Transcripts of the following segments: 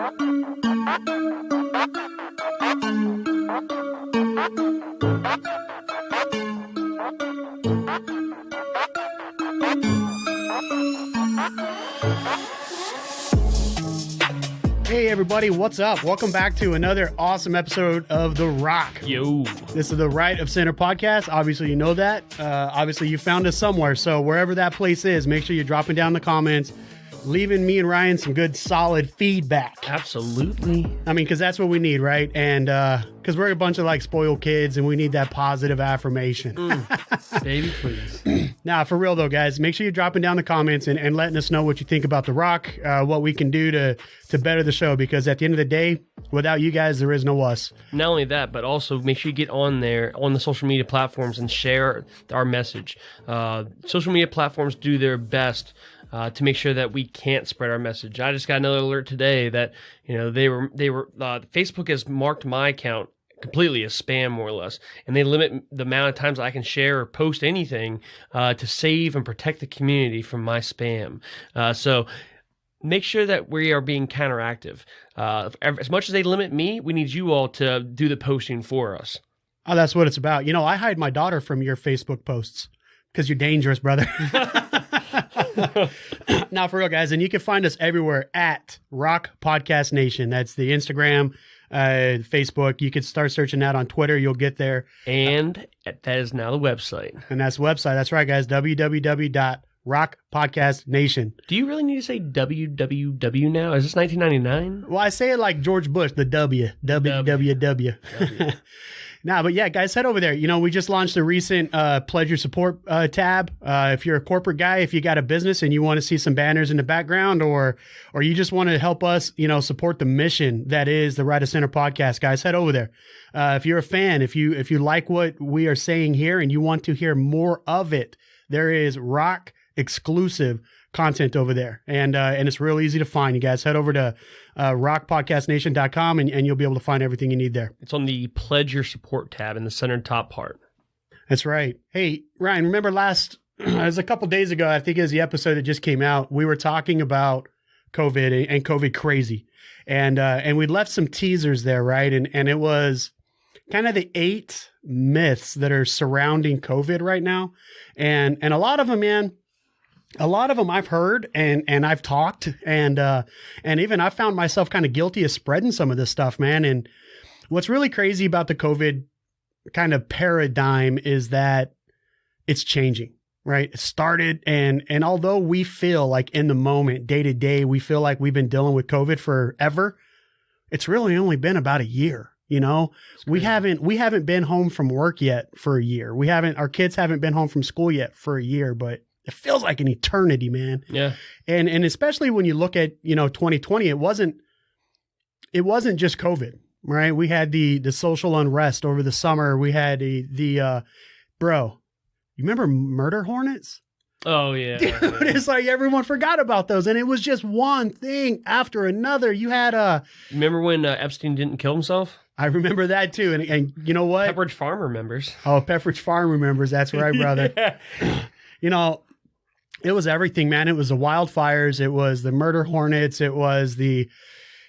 Hey everybody, what's up? Welcome back to another awesome episode of The ROC. Yo. This is the Right of Center podcast. Obviously, you know that. Obviously, you found us somewhere. So wherever that place is, make sure you're dropping down the comments, leaving me and Ryan some good, solid feedback. Absolutely. I mean, because that's what we need, right? And because we're a bunch of like spoiled kids and we need that positive affirmation. Baby, please. Now, for real though, guys, make sure you're dropping down the comments and letting us know what you think about The ROC, what we can do to better the show, because at the end of the day, without you guys, there is no us. Not only that, but also make sure you get on there, on the social media platforms, and share our message. Social media platforms do their best to make sure that we can't spread our message. I just got another alert today that, you know, Facebook has marked my account completely as spam, more or less, and they limit the amount of times I can share or post anything to save and protect the community from my spam. So make sure that we are being counteractive. As much as they limit me, we need you all to do the posting for us. Oh, that's what it's about. You know, I hide my daughter from your Facebook posts because you're dangerous, brother. Now, for real, guys, and you can find us everywhere at ROC Podcast Nation. That's the Instagram, Facebook. You can start searching that on Twitter. You'll get there. And that is now the website. And that's the website. That's right, guys. www.rockpodcastnation. Do you really need to say www now? Is this 1999? Well, I say it like George Bush, the W. www. Nah, but yeah, guys, head over there. You know, we just launched a recent Pledge Your Support tab. If you're a corporate guy, if you got a business and you want to see some banners in the background, or you just want to help us, you know, support the mission that is the Right of Center podcast, guys, head over there. If you're a fan, if you like what we are saying here and you want to hear more of it, there is ROC exclusive content over there, and it's real easy to find. You guys head over to rockpodcastnation.com and you'll be able to find everything you need there. It's on the Pledge Your Support tab in the center top part. That's right. Hey, Ryan, remember it was a couple days ago, I think it was the episode that just came out, we were talking about COVID and COVID crazy, and we left some teasers there, right? And it was kind of the 8 myths that are surrounding COVID right now, and a lot of them, man. A lot of them I've heard and I've talked and even I found myself kind of guilty of spreading some of this stuff, man. And what's really crazy about the COVID kind of paradigm is that it's changing, right? It started and although we feel like in the moment, day to day, we feel like we've been dealing with COVID forever, it's really only been about a year. You know, we haven't been home from work yet for a year. Our kids haven't been home from school yet for a year, but it feels like an eternity, man. Yeah. And especially when you look at, you know, 2020, it wasn't just COVID, right? We had the social unrest over the summer. We had bro, you remember murder hornets? Oh yeah. Dude, it's like everyone forgot about those. And it was just one thing after another. You had remember when Epstein didn't kill himself? I remember that too. And you know what? Pepperidge Farm remembers. Oh, Pepperidge Farm remembers. That's right, brother. Yeah. You know, it was everything, man. It was the wildfires. It was the murder hornets. It was the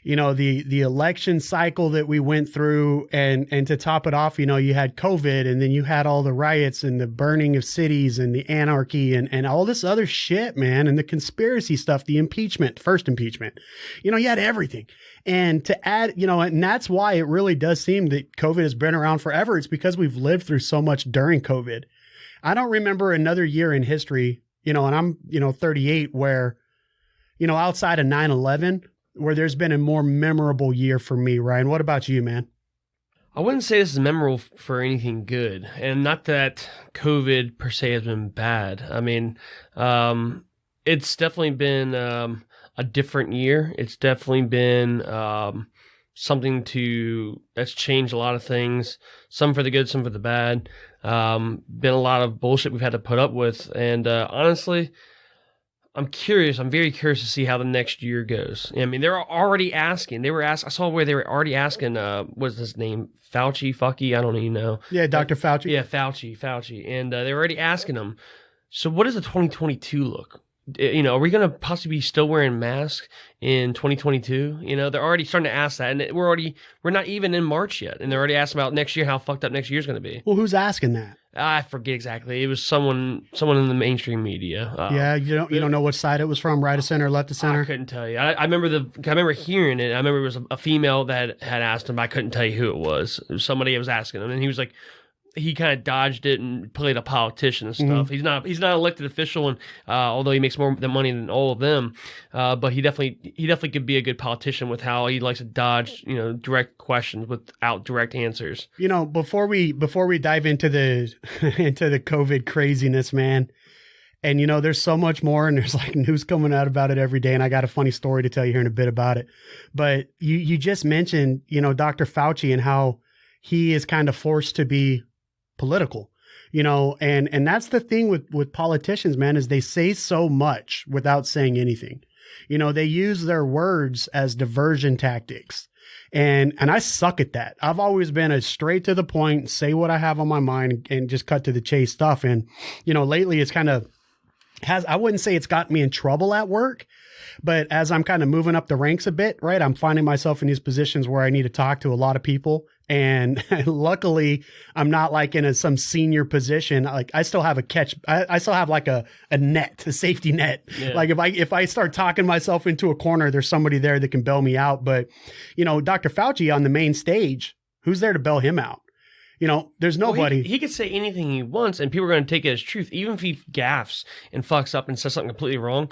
election cycle that we went through. And to top it off, you know, you had COVID, and then you had all the riots and the burning of cities and the anarchy and all this other shit, man. And the conspiracy stuff, the first impeachment, you know, you had everything. And to add, you know, and that's why it really does seem that COVID has been around forever. It's because we've lived through so much during COVID. I don't remember another year in history, you know, and I'm, you know, 38, where, you know, outside of 9/11, where there's been a more memorable year for me. Ryan, what about you, man? I wouldn't say this is memorable for anything good, and not that COVID per se has been bad. I mean, it's definitely been a different year. It's definitely been something that's changed a lot of things, some for the good, some for the bad. Been a lot of bullshit we've had to put up with, and honestly, I'm very curious to see how the next year goes. I mean, they're already asking. I saw where they were already asking, what's his name? Fucky? I don't even know. Yeah, Dr. Fauci. Yeah, Fauci. And they were already asking him, so what does the 2022 look? are we going to possibly be still wearing masks in 2022? They're already starting to ask that, and we're not even in March yet, and they're already asking about next year, how fucked up next year's going to be. Well, who's asking that? I forget exactly. It was someone in the mainstream media. Yeah, you don't know which side it was from, right of center, left of center. I couldn't tell you. I remember hearing it. I remember it was a female that had asked him. But I couldn't tell you who it was. It was somebody that was asking him, and he was like, he kind of dodged it and played a politician and stuff. He's not an elected official, and although he makes more money than all of them, but he definitely could be a good politician with how he likes to dodge direct questions without direct answers. Before we dive into the into the COVID craziness, man, and there's so much more, and there's like news coming out about it every day, and I got a funny story to tell you here in a bit about it. But you just mentioned Dr. Fauci and how he is kind of forced to be political, and that's the thing with politicians, man, is they say so much without saying anything. They use their words as diversion tactics. And I suck at that. I've always been a straight to the point, say what I have on my mind and just cut to the chase stuff. And, lately it's kind of I wouldn't say it's got me in trouble at work, but as I'm kind of moving up the ranks a bit, right, I'm finding myself in these positions where I need to talk to a lot of people. And luckily, I'm not like in some senior position. Like I still have I still have like a net, a safety net. Yeah. Like if I start talking myself into a corner, there's somebody there that can bail me out. But, Dr. Fauci on the main stage, who's there to bail him out? There's nobody. Well, he could say anything he wants, and people are going to take it as truth. Even if he gaffes and fucks up and says something completely wrong,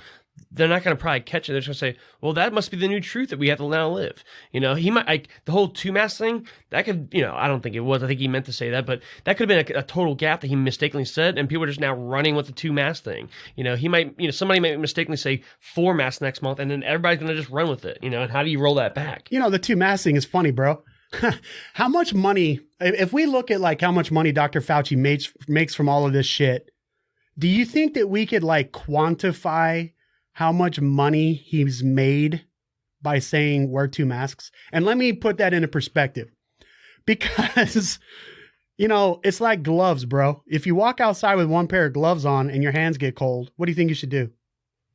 they're not going to probably catch it. They're just going to say, well, that must be the new truth that we have to now live. He might, like, the whole 2-mask thing, that could, I don't think it was. I think he meant to say that, but that could have been a total gap that he mistakenly said, and people are just now running with the 2-mask thing. He might, somebody might mistakenly say 4 masks next month, and then everybody's going to just run with it, and how do you roll that back? The 2-mask thing is funny, bro. How much money, if we look at like how much money Dr. Fauci makes from all of this shit, do you think that we could like quantify how much money he's made by saying wear 2 masks? And let me put that into perspective, because, it's like gloves, bro. If you walk outside with 1 pair of gloves on and your hands get cold, what do you think you should do?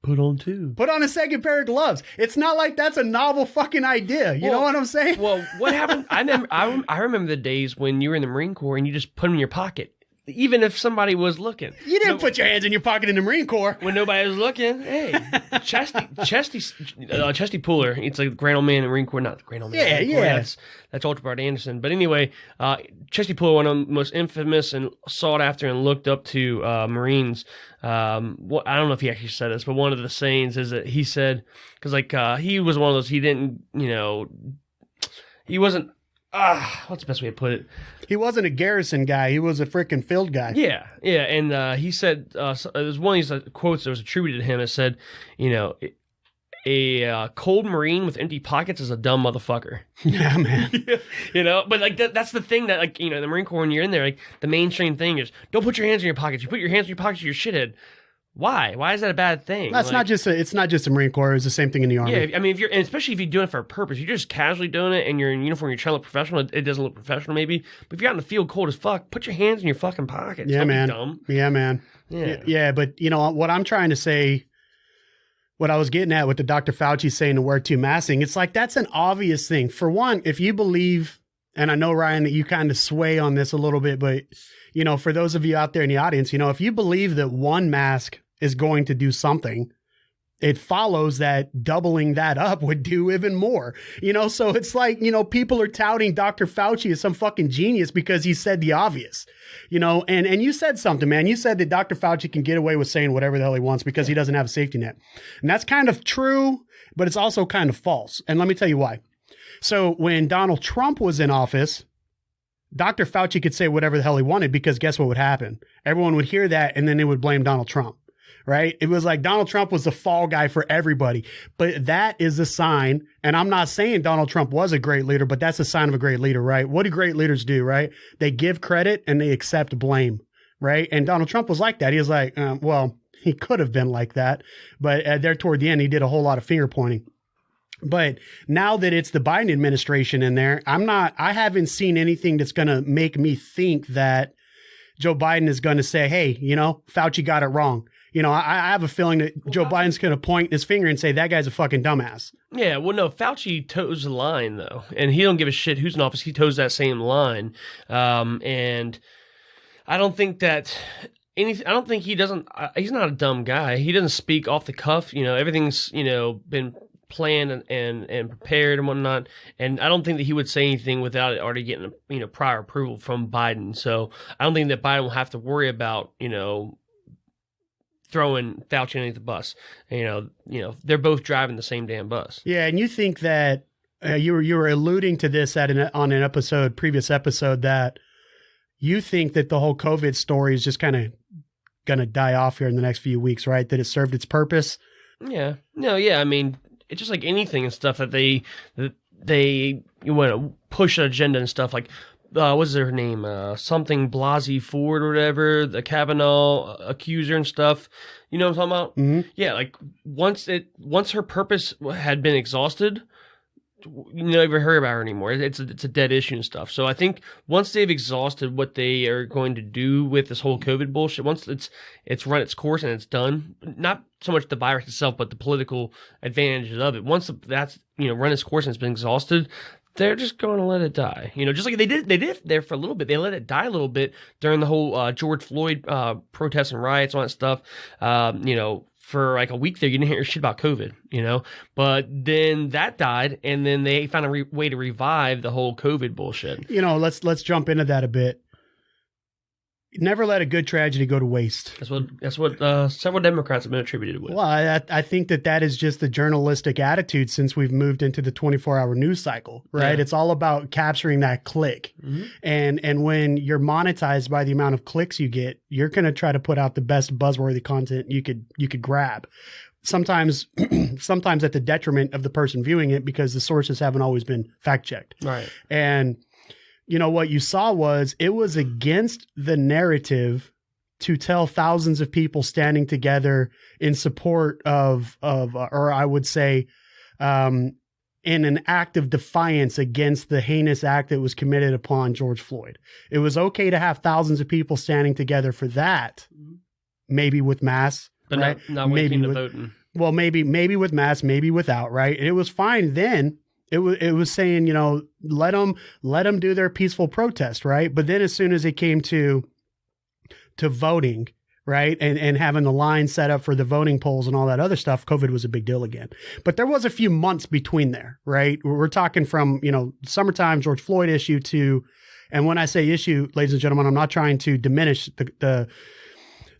Put on 2. Put on a second pair of gloves. It's not like that's a novel fucking idea. You know what I'm saying? Well, what happened? I remember the days when you were in the Marine Corps and you just put them in your pocket. Even if somebody was looking. You didn't put your hands in your pocket in the Marine Corps. When nobody was looking. Hey, Chesty Pooler. It's like the Grand Old Man in the Marine Corps. Not the Grand Old Man. Yeah. That's Ultra Bart Anderson. But anyway, Chesty Pooler, one of the most infamous and sought after and looked up to Marines. I don't know if he actually said this, but one of the sayings is that he said, because he was one of those, he didn't, he wasn't, what's the best way to put it? He wasn't a garrison guy. He was a freaking field guy. Yeah. And he said, it was one of these quotes that was attributed to him. It said, a cold Marine with empty pockets is a dumb motherfucker. Yeah, man. But like that's the thing that like, the Marine Corps, when you're in there, like the mainstream thing is don't put your hands in your pockets. You put your hands in your pockets, you're a shithead. Why? Why is that a bad thing? That's it's not just the Marine Corps. It's the same thing in the Army. Yeah, I mean, especially if you're doing it for a purpose, you're just casually doing it and you're in uniform, you're trying to look professional. It doesn't look professional, maybe. But if you're out in the field cold as fuck, put your hands in your fucking pockets. Yeah, don't man. Be dumb. Yeah, man. Yeah, but what I'm trying to say, what I was getting at with the Dr. Fauci saying to wear 2 masking, it's like that's an obvious thing. For one, if you believe, and I know, Ryan, that you kind of sway on this a little bit, but, for those of you out there in the audience, if you believe that 1 mask is going to do something, it follows that doubling that up would do even more, so it's like, people are touting Dr. Fauci as some fucking genius because he said the obvious, and you said something, man. You said that Dr. Fauci can get away with saying whatever the hell he wants because he doesn't have a safety net. And that's kind of true, but it's also kind of false. And let me tell you why. So when Donald Trump was in office, Dr. Fauci could say whatever the hell he wanted because guess what would happen? Everyone would hear that and then they would blame Donald Trump. Right? It was like Donald Trump was the fall guy for everybody. But that is a sign, and I'm not saying Donald Trump was a great leader, but that's a sign of a great leader, right? What do great leaders do, right? They give credit and they accept blame, right? And Donald Trump was like that. He was like, well, he could have been like that, but there toward the end, he did a whole lot of finger pointing. But now that it's the Biden administration in there, I haven't seen anything that's going to make me think that Joe Biden is going to say, hey, Fauci got it wrong. I have a feeling that Joe Biden's going to point his finger and say that guy's a fucking dumbass. Yeah, well, no, Fauci toes the line though, and he don't give a shit who's in office. He toes that same line, and I don't think that anything. I don't think he doesn't. He's not a dumb guy. He doesn't speak off the cuff. Everything's been planned and prepared and whatnot. And I don't think that he would say anything without it already getting prior approval from Biden. So I don't think that Biden will have to worry about throwing Fauci underneath the bus. They're both driving the same damn bus. Yeah, and you think that you were alluding to this on an previous episode, that you think that the whole COVID story is just kind of going to die off here in the next few weeks, right? That it served its purpose. Yeah. No. Yeah. I mean, it's just like anything and stuff that they want to push an agenda and stuff like. What's her name? Something Blasey Ford or whatever, the Kavanaugh accuser and stuff. You know what I'm talking about? Mm-hmm. Yeah, like once her purpose had been exhausted, you never hear about her anymore. It's a dead issue and stuff. So I think once they've exhausted what they are going to do with this whole COVID bullshit, once it's run its course and it's done, not so much the virus itself, but the political advantages of it. Once that's run its course and it's been exhausted, they're just going to let it die. Just like they did there for a little bit. They let it die a little bit during the whole George Floyd protests and riots, all that stuff. For like a week there, you didn't hear shit about COVID, But then that died, and then they found a way to revive the whole COVID bullshit. Let's jump into that a bit. Never let a good tragedy go to waste. That's what several Democrats have been attributed with. Well, I think that is just the journalistic attitude since we've moved into the 24-hour news cycle, right? Yeah. It's all about capturing that click. Mm-hmm. And when you're monetized by the amount of clicks you get, you're going to try to put out the best buzzworthy content you could grab. Sometimes at the detriment of the person viewing it, because the sources haven't always been fact checked. Right. And what you saw was it was against the narrative to tell thousands of people standing together in support of or I would say, in an act of defiance against the heinous act that was committed upon George Floyd. It was okay to have thousands of people standing together for that, maybe with masks, but right? not maybe with voting. Well, maybe with masks, maybe without, right? And it was fine then. It was saying, let them do their peaceful protest, right? But then as soon as it came to voting, right, and having the line set up for the voting polls and all that other stuff, COVID was a big deal again. But there was a few months between there, right? We're talking from, summertime George Floyd issue to, and when I say issue, ladies and gentlemen, I'm not trying to diminish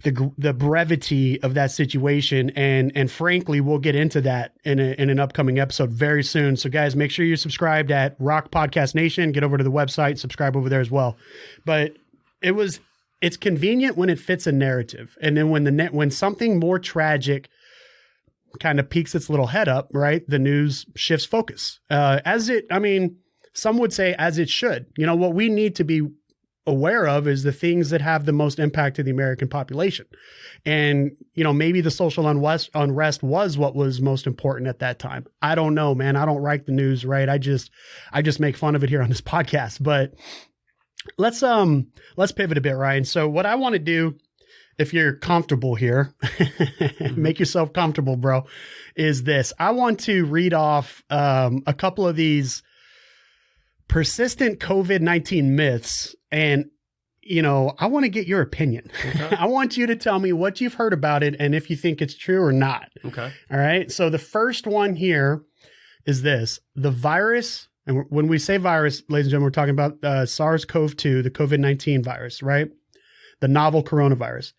the brevity of that situation. And frankly, we'll get into that in an upcoming episode very soon. So guys, make sure you're subscribed at ROC Podcast Nation. Get over to the website, subscribe over there as well. But it's convenient when it fits a narrative. And then when something more tragic kind of peeks its little head up, right, the news shifts focus. Some would say as it should. What we need to be aware of is the things that have the most impact to the American population. And, maybe the social unrest was what was most important at that time. I don't know, man. I don't write the news, right? I just make fun of it here on this podcast. But let's pivot a bit, Ryan. So what I want to do, if you're comfortable here, make yourself comfortable, bro, is this. I want to read off a couple of these persistent COVID-19 myths. And, I want to get your opinion. Okay. I want you to tell me what you've heard about it and if you think it's true or not. Okay. All right. So the first one here is this. The virus, and when we say virus, ladies and gentlemen, we're talking about SARS-CoV-2, the COVID-19 virus, right? The novel coronavirus.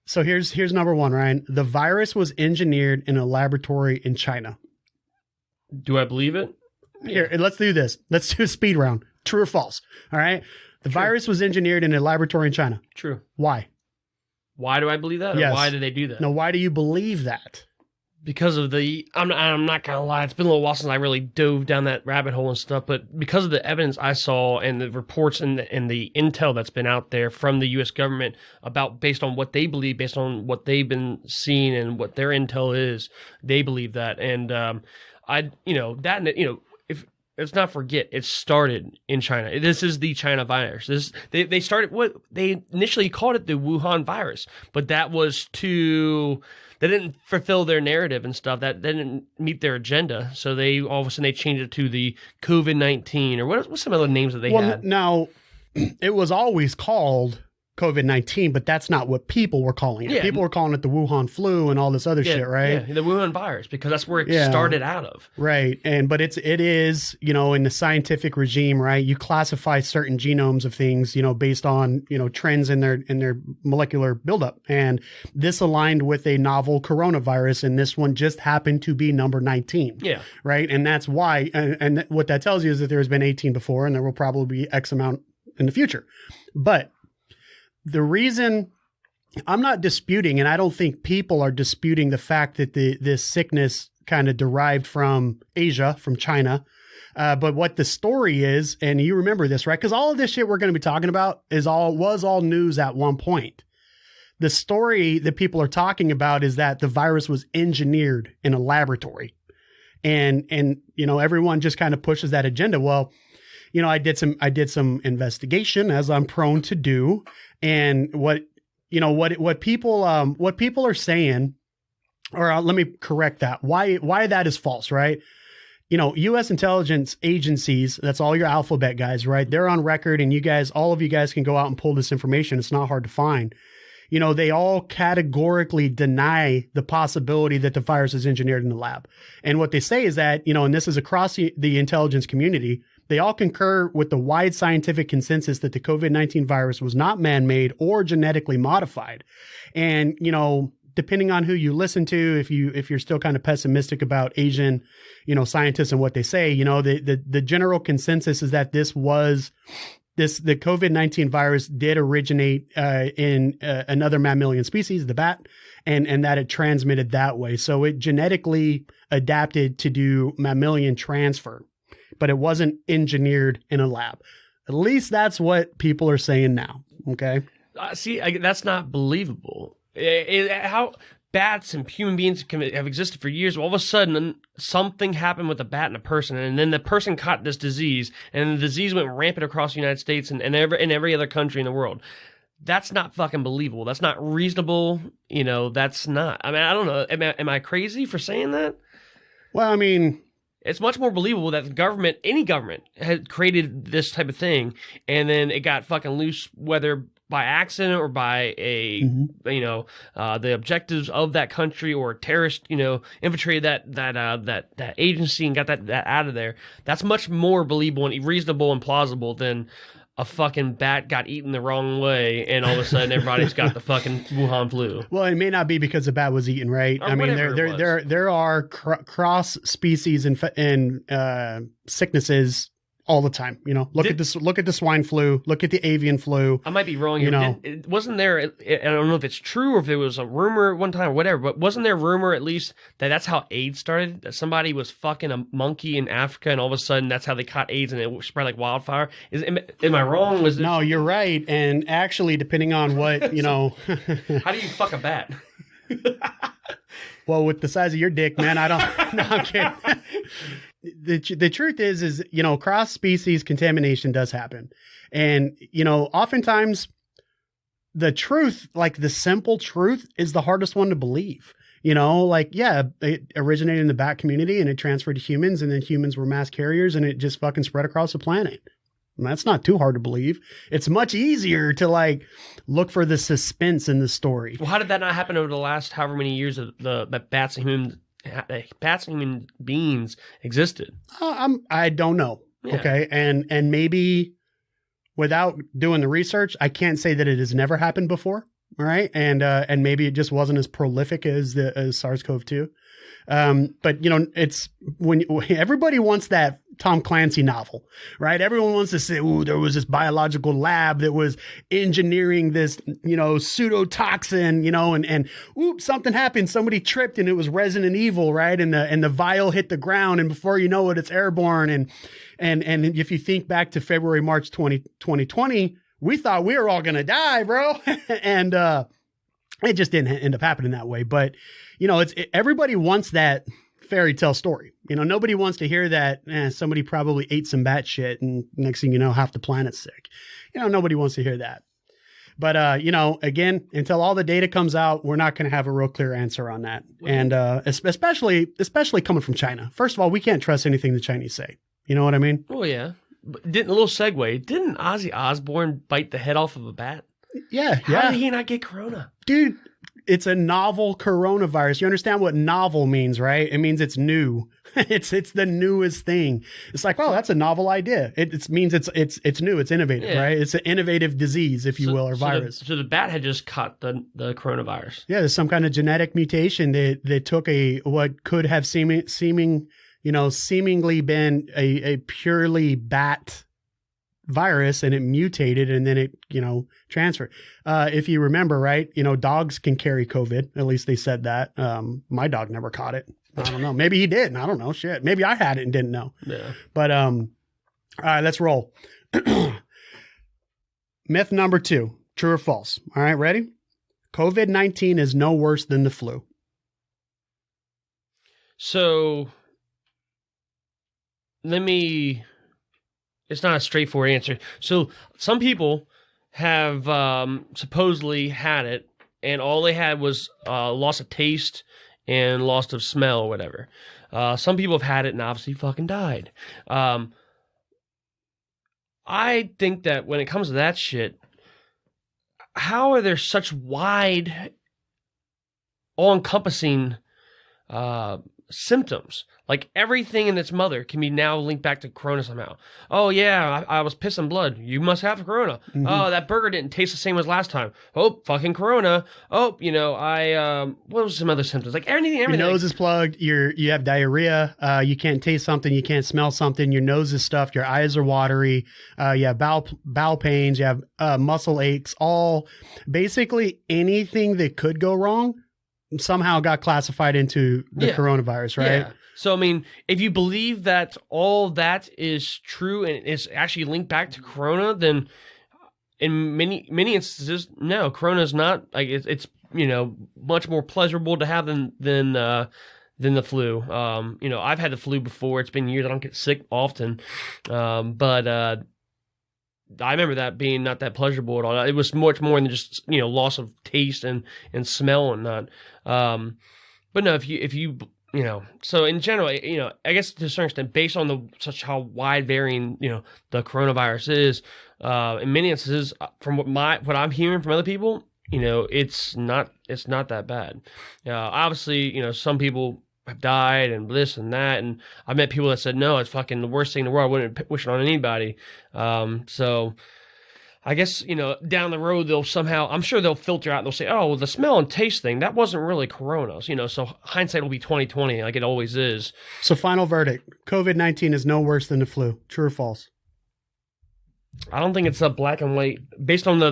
So here's number one, Ryan. The virus was engineered in a laboratory in China. Do I believe it? Here, let's do this. Let's do a speed round. True or false? All right. The virus was engineered in a laboratory in China. True. Why? Why do I believe that? Yes. Or why did they do that? No, why do you believe that? Because of I'm not gonna lie, it's been a little while since I really dove down that rabbit hole and stuff, but because of the evidence I saw and the reports and the intel that's been out there from the U.S. government based on what they believe, based on what they've been seeing and what their intel is, they believe that. And let's not forget, it started in China. This is the China virus. They started what they initially called it the Wuhan virus, but that was they didn't fulfill their narrative and stuff. That didn't meet their agenda. So they all of a sudden they changed it to the COVID-19 or what's some other names that they had. Now, it was always called COVID-19, but that's not what people were calling it. Yeah. People were calling it the Wuhan flu and all this other shit, right? Yeah, the Wuhan virus, because that's where it started out of. Right. But it is, in the scientific regime, right? You classify certain genomes of things, based on, trends in their molecular buildup. And this aligned with a novel coronavirus, and this one just happened to be number 19. Yeah. Right. And that's why, and what that tells you is that there's been 18 before, and there will probably be X amount in the future. But the reason I'm not disputing, and I don't think people are disputing the fact that this sickness kind of derived from Asia, from China. But what the story is, and you remember this, right? Because all of this shit we're going to be talking about was all news at one point. The story that people are talking about is that the virus was engineered in a laboratory, and everyone just kind of pushes that agenda. Well, I did some investigation, as I'm prone to do, and what people are saying, or let me correct that. Why that is false, right? U.S. intelligence agencies, that's all your alphabet guys, right? They're on record, and all of you guys can go out and pull this information. It's not hard to find. They all categorically deny the possibility that the virus is engineered in the lab. And what they say is that, and this is across the intelligence community, they all concur with the wide scientific consensus that the COVID-19 virus was not man-made or genetically modified. And, depending on who you listen to, if you're still kind of pessimistic about Asian, scientists and what they say, the general consensus is that the COVID-19 virus did originate in another mammalian species, the bat, and that it transmitted that way. So it genetically adapted to do mammalian transfer, but it wasn't engineered in a lab. At least that's what people are saying now. Okay. That's not believable. How bats and human beings have existed for years. All of a sudden, something happened with a bat and a person, and then the person caught this disease, and the disease went rampant across the United States and every other country in the world. That's not fucking believable. That's not reasonable. That's not. I mean, I don't know. Am I crazy for saying that? Well, I mean, it's much more believable that the government, any government, had created this type of thing, and then it got fucking loose, whether by accident or by the objectives of that country, or terrorist, infiltrated that agency and got that out of there. That's much more believable and reasonable and plausible than a fucking bat got eaten the wrong way and all of a sudden everybody's got the fucking Wuhan flu. Well, it may not be because the bat was eaten, right? I mean, there are cross species and sicknesses all the time. Look at the swine flu, look at the avian flu. I might be wrong here. Wasn't there, I don't know if it's true or if there was a rumor at one time or whatever, but wasn't there a rumor at least that's how AIDS started? That somebody was fucking a monkey in Africa and all of a sudden that's how they caught AIDS and it spread like wildfire? Am I wrong? No, you're right. And actually, depending on what, How do you fuck a bat? Well, with the size of your dick, man, I don't. No, I'm kidding. The truth is, cross species contamination does happen, and oftentimes the truth, like the simple truth, is the hardest one to believe. It originated in the bat community and it transferred to humans, and then humans were mass carriers, and it just fucking spread across the planet. And that's not too hard to believe. It's much easier to look for the suspense in the story. Well, how did that not happen over the last however many years of the bats and human beings existed? I don't know. Yeah. Okay. And maybe without doing the research, I can't say that it has never happened before. All right. And maybe it just wasn't as prolific as SARS-CoV-2. But it's when everybody wants that Tom Clancy novel, right? Everyone wants to say, "Ooh, there was this biological lab that was engineering this, pseudotoxin, and oops, something happened. Somebody tripped and it was Resident Evil, right? And the vial hit the ground, and before you know it, it's airborne." And if you think back to February, March 2020, we thought we were all gonna die, bro, and it just didn't end up happening that way. But everybody wants that fairy tale story. Nobody wants to hear that somebody probably ate some bat shit and next thing you know, half the planet's sick. Nobody wants to hear that. But, again, until all the data comes out, we're not going to have a real clear answer on that. And especially coming from China. First of all, we can't trust anything the Chinese say. You know what I mean? Oh, yeah. But a little segue. Didn't Ozzy Osbourne bite the head off of a bat? Yeah. How did he not get corona? Dude, it's a novel coronavirus. You understand what novel means, right? It means it's new. It's the newest thing. It's like, oh, that's a novel idea. It means it's new. It's innovative, right? It's an innovative disease, if you will, or virus. So the bat had just caught the coronavirus. Yeah, there's some kind of genetic mutation that took what could have seemingly been a purely bat virus, and it mutated, and then it transferred. If you remember, right, dogs can carry COVID. At least they said that. My dog never caught it. I don't know. Maybe he did. I don't know. Shit. Maybe I had it and didn't know. Yeah. But all right, let's roll. Myth number 2, true or false? All right, ready? COVID-19 is no worse than the flu. So it's not a straightforward answer. So some people have supposedly had it, and all they had was loss of taste and loss of smell or whatever. Some people have had it and obviously fucking died. I think that when it comes to that shit, how are there such wide, all-encompassing symptoms? Like everything in its mother can be now linked back to corona somehow. Oh yeah, I was pissing blood. You must have corona. Mm-hmm. Oh, that burger didn't taste the same as last time. Oh, fucking corona. Oh, what was some other symptoms? Like everything. Your nose is plugged. You have diarrhea. You can't taste something. You can't smell something. Your nose is stuffed. Your eyes are watery. You have bowel pains. You have muscle aches. All basically anything that could go wrong somehow got classified into the coronavirus, right? Yeah. So, I mean, if you believe that all that is true and is actually linked back to corona, then in many instances, no, corona is not. Like it's much more pleasurable to have than the flu. I've had the flu before. It's been years. I don't get sick often, but I remember that being not that pleasurable at all. It was much more than just loss of taste and smell and not. But no, if you so in general, I guess to a certain extent, based on how wide varying, the coronavirus is, in many instances, from what I'm hearing from other people, it's not that bad. Obviously, some people have died and this and that, and I've met people that said, no, it's fucking the worst thing in the world. I wouldn't wish it on anybody. So I guess, down the road, I'm sure they'll filter out and they'll say, oh, well, the smell and taste thing, that wasn't really corona. So hindsight will be 20/20 like it always is. So final verdict, COVID-19 is no worse than the flu. True or false? I don't think it's a black and white based on the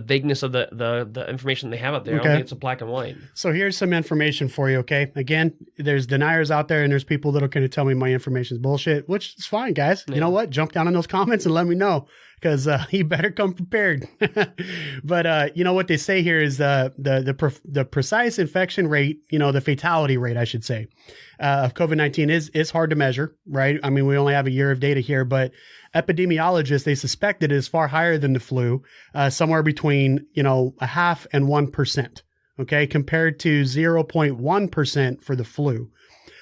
vagueness of the information they have out there. Okay. I don't think it's a black and white. So here's some information for you. Okay. Again, there's deniers out there and there's people that are going to tell me my information is bullshit, which is fine, guys. Yeah. You know what? Jump down in those comments and let me know because you better come prepared. But what they say here is the precise infection rate, the fatality rate, I should say, of COVID-19 is hard to measure, right? I mean, we only have a year of data here, but epidemiologists, they suspect it is far higher than the flu, somewhere between, 0.5% and 1%, okay, compared to 0.1% for the flu.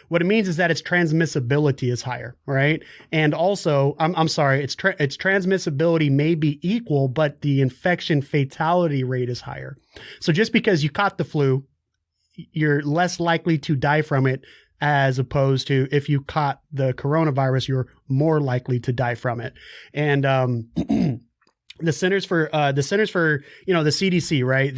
What it means is that its transmissibility is higher, right? And also, I'm sorry, its transmissibility may be equal, but the infection fatality rate is higher. So just because you caught the flu, you're less likely to die from it, as opposed to if you caught the coronavirus, you're more likely to die from it. And the Centers for the CDC, right?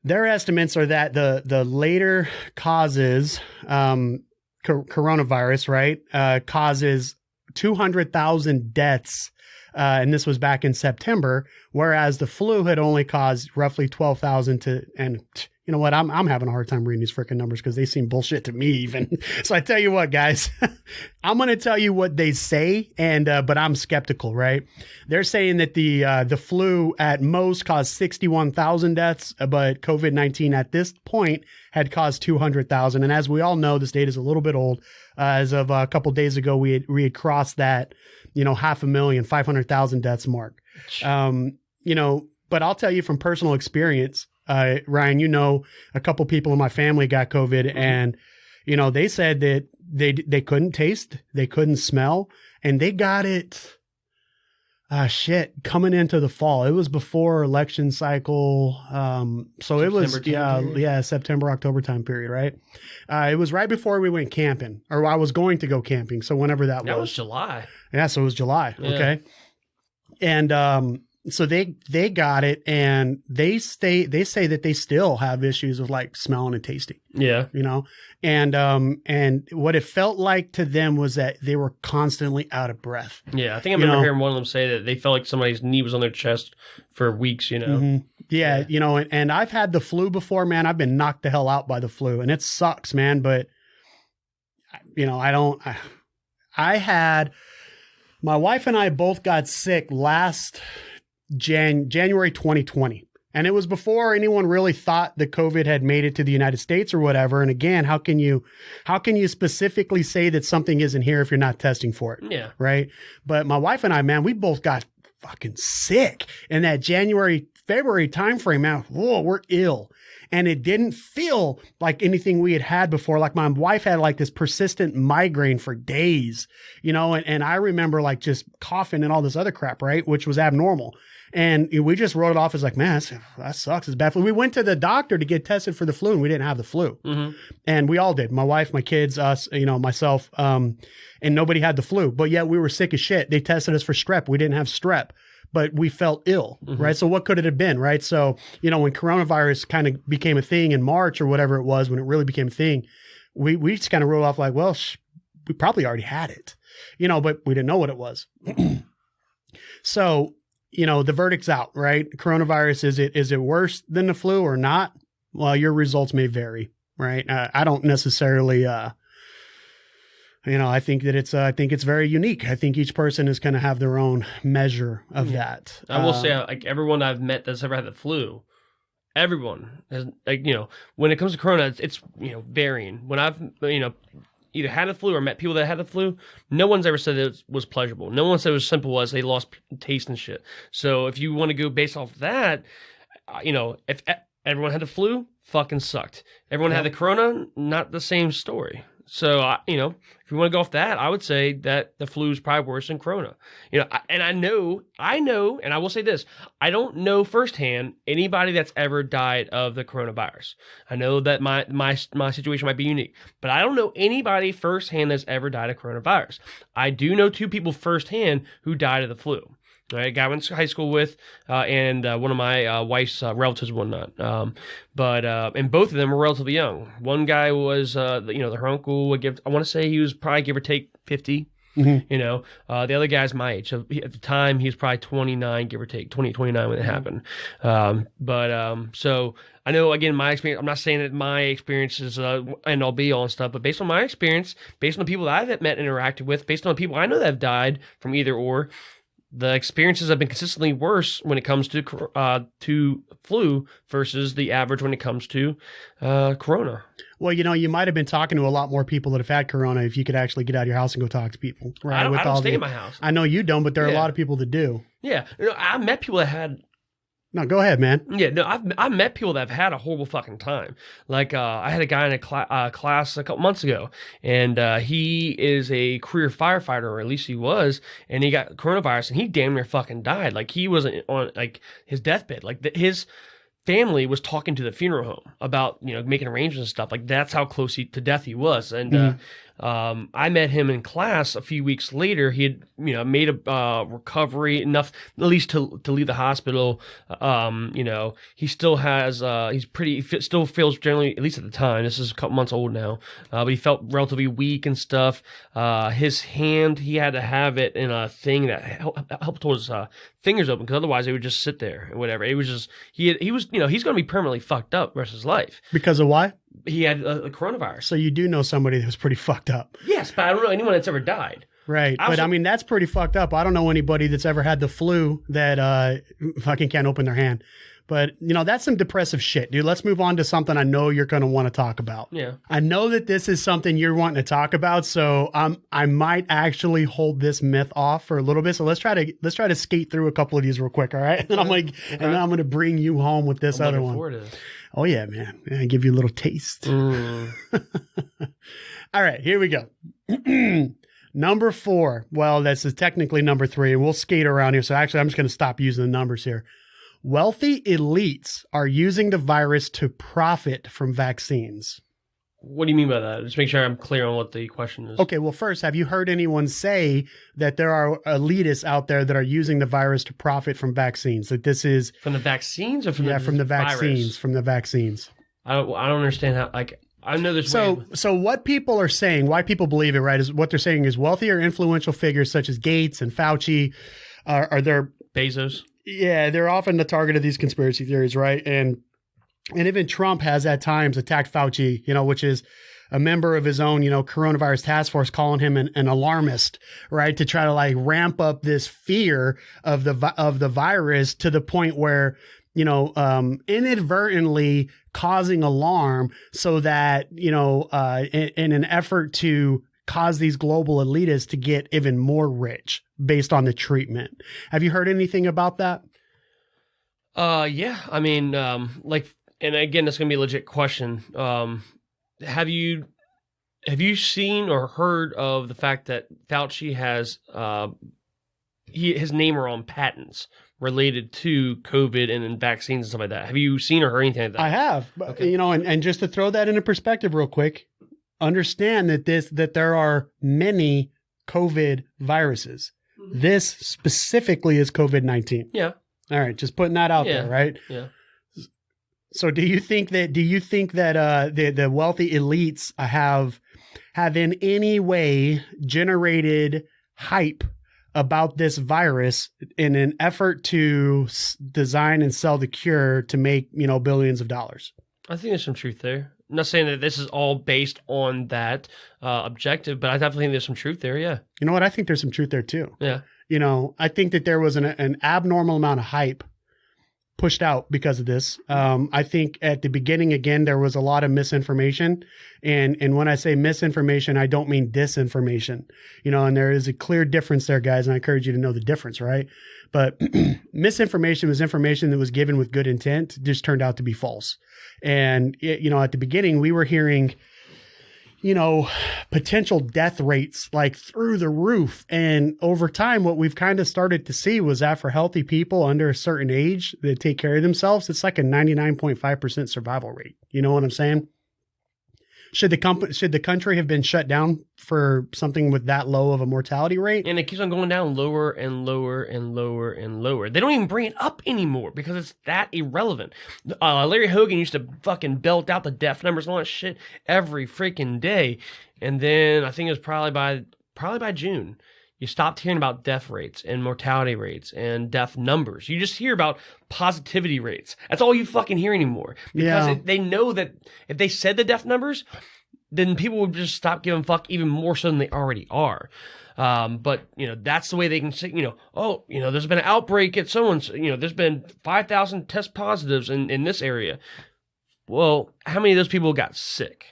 Their estimates are that the later causes coronavirus, right, causes 200,000 deaths And this was back in September, whereas the flu had only caused roughly 12,000 to, and you know what? I'm having a hard time reading these freaking numbers because they seem bullshit to me even. So I tell you what, guys, I'm going to tell you what they say, and but I'm skeptical, right? They're saying that the flu at most caused 61,000 deaths, but COVID-19 at this point had caused 200,000. And as we all know, this data is a little bit old. As of a couple days ago, we had crossed that, 500,000, 500,000 deaths mark. But I'll tell you from personal experience, Ryan, a couple people in my family got COVID, and, they said that they couldn't taste, they couldn't smell, and they got it, coming into the fall. It was before election cycle. So it was, September, October time period, right? It was right before we went camping, or I was going to go camping. So whenever that was. That was July. Yeah, so it was July. Yeah. Okay. And, so they got it, and they say that they still have issues of like smelling and tasting. Yeah. And what it felt like to them was that they were constantly out of breath. Yeah. I think I remember hearing one of them say that they felt like somebody's knee was on their chest for weeks, Mm-hmm. Yeah. And I've had the flu before, man. I've been knocked the hell out by the flu, and it sucks, man. But my wife and I both got sick last January 2020. And it was before anyone really thought that COVID had made it to the United States or whatever. And again, how can you specifically say that something isn't here if you're not testing for it? Yeah. Right. But my wife and I, man, we both got fucking sick in that February timeframe, man. Whoa, we're ill. And it didn't feel like anything we had before. Like my wife had like this persistent migraine for days, and I remember like just coughing and all this other crap, right? Which was abnormal. And we just wrote it off as like, man, that sucks. It's bad flu. We went to the doctor to get tested for the flu, and we didn't have the flu. Mm-hmm. And we all did. My wife, my kids, us, myself, and nobody had the flu. But yet we were sick as shit. They tested us for strep. We didn't have strep, but we felt ill, mm-hmm. right? So what could it have been, right? So, when coronavirus kind of became a thing in March or whatever it was, when it really became a thing, we just kind of wrote off like, well, we probably already had it, but we didn't know what it was. So, the verdict's out, right? Coronavirus, is it worse than the flu or not? Well, your results may vary, right? I don't necessarily, I think that it's very unique. I think each person is going to have their own measure of that. I will say, like everyone I've met that's ever had the flu, everyone has, when it comes to corona, it's varying. When I've, either had the flu or met people that had the flu, no one's ever said it was pleasurable. No one said it was simple as they lost taste and shit. So if you want to go based off that, if everyone had the flu, fucking sucked. Everyone had the corona, not the same story. So, if you want to go off that, I would say that the flu is probably worse than corona. And I know, and I will say this, I don't know firsthand anybody that's ever died of the coronavirus. I know that my situation might be unique, but I don't know anybody firsthand that's ever died of coronavirus. I do know two people firsthand who died of the flu. Right, a guy I went to high school with, and one of my wife's relatives and whatnot. And both of them were relatively young. One guy was, her uncle would give, I want to say he was probably give or take 50. Mm-hmm. The other guy's my age. So at the time, he was probably 29, give or take, 29 when it happened. So I know, again, my experience, I'm not saying that my experience is end all be all and stuff, but based on my experience, based on the people that I've met and interacted with, based on the people I know that have died from either or, the experiences have been consistently worse when it comes to flu versus the average when it comes to corona. Well, you might have been talking to a lot more people that have had corona if you could actually get out of your house and go talk to people. Right? I don't stay in my house. I know you don't, but there are a lot of people that do. Yeah. I met people that had... No, go ahead, man. Yeah, no, I've met people that have had a horrible fucking time. Like, I had a guy in a class a couple months ago, and he is a career firefighter, or at least he was, and he got coronavirus, and he damn near fucking died. Like, he was on, like, his deathbed. Like, his family was talking to the funeral home about, making arrangements and stuff. Like, that's how close to death he was. And I met him in class a few weeks later. He had, made a recovery enough, at least to leave the hospital. He still has, still feels generally, at least at the time, this is a couple months old now, but he felt relatively weak and stuff. His hand, he had to have it in a thing that helped hold his fingers open, because otherwise it would just sit there and whatever. It was just, he was, he's going to be permanently fucked up the rest of his life. Because of why? He had a coronavirus. So you do know somebody that was pretty fucked up. Yes, but I don't know anyone that's ever died. Right. But I mean, that's pretty fucked up. I don't know anybody that's ever had the flu that fucking can't open their hand. But, that's some depressive shit, dude. Let's move on to something I know you're going to want to talk about. Yeah. I know that this is something you're wanting to talk about, so I might actually hold this myth off for a little bit. So let's try to skate through a couple of these real quick, all right? And then and then I'm going to bring you home with this other one. Oh yeah, man. I give you a little taste. All right, here we go. Number 4. Well, this is technically number 3, and we'll skate around here. So actually, I'm just going to stop using the numbers here. Wealthy elites are using the virus to profit from vaccines. What do you mean by that? Just make sure I'm clear on what the question is. Okay, well, first, have you heard anyone say that there are elitists out there that are using the virus to profit from vaccines? That this is from the vaccines or from from the vaccines, virus? From the vaccines. I don't understand how. Like, I know there's so what people are saying, why people believe it, right? Is what they're saying is wealthy or influential figures such as Gates and Fauci are there. Bezos. Yeah, they're often the target of these conspiracy theories, right? And even Trump has at times attacked Fauci, which is a member of his own, coronavirus task force, calling him an alarmist, right? To try to ramp up this fear of the virus to the point where, inadvertently causing alarm so that, in an effort to cause these global elitists to get even more rich based on the treatment. Have you heard anything about that? Yeah. I mean, and again, that's going to be a legit question. Have you seen or heard of the fact that Fauci has, his name are on patents related to COVID and vaccines and stuff like that? Have you seen or heard anything like that? I have, okay. And just to throw that into perspective real quick, understand that there are many COVID viruses. Mm-hmm. This specifically is COVID-19. Yeah. All right. Just putting that out there. Right. Yeah. So do you think that the wealthy elites have in any way generated hype about this virus in an effort to design and sell the cure to make, billions of dollars? I think there's some truth there. I'm not saying that this is all based on that objective, but I definitely think there's some truth there, yeah. You know what? I think there's some truth there, too. Yeah. I think that there was an abnormal amount of hype pushed out because of this. I think at the beginning, again, there was a lot of misinformation. And when I say misinformation, I don't mean disinformation. And there is a clear difference there, guys, and I encourage you to know the difference, right? But misinformation was information that was given with good intent, just turned out to be false. And, at the beginning, we were hearing, potential death rates through the roof. And over time, what we've kind of started to see was that for healthy people under a certain age that take care of themselves, it's like a 99.5% survival rate. You know what I'm saying? Should the country have been shut down for something with that low of a mortality rate? And it keeps on going down lower and lower and lower and lower. They don't even bring it up anymore because it's that irrelevant. Larry Hogan used to fucking belt out the death numbers and all that shit every freaking day. And then I think it was probably by June, you stopped hearing about death rates and mortality rates and death numbers. You just hear about positivity rates. That's all you fucking hear anymore. Because they know that if they said the death numbers, then people would just stop giving a fuck even more so than they already are. But, that's the way they can say, there's been an outbreak at someone's, there's been 5,000 test positives in this area. Well, how many of those people got sick?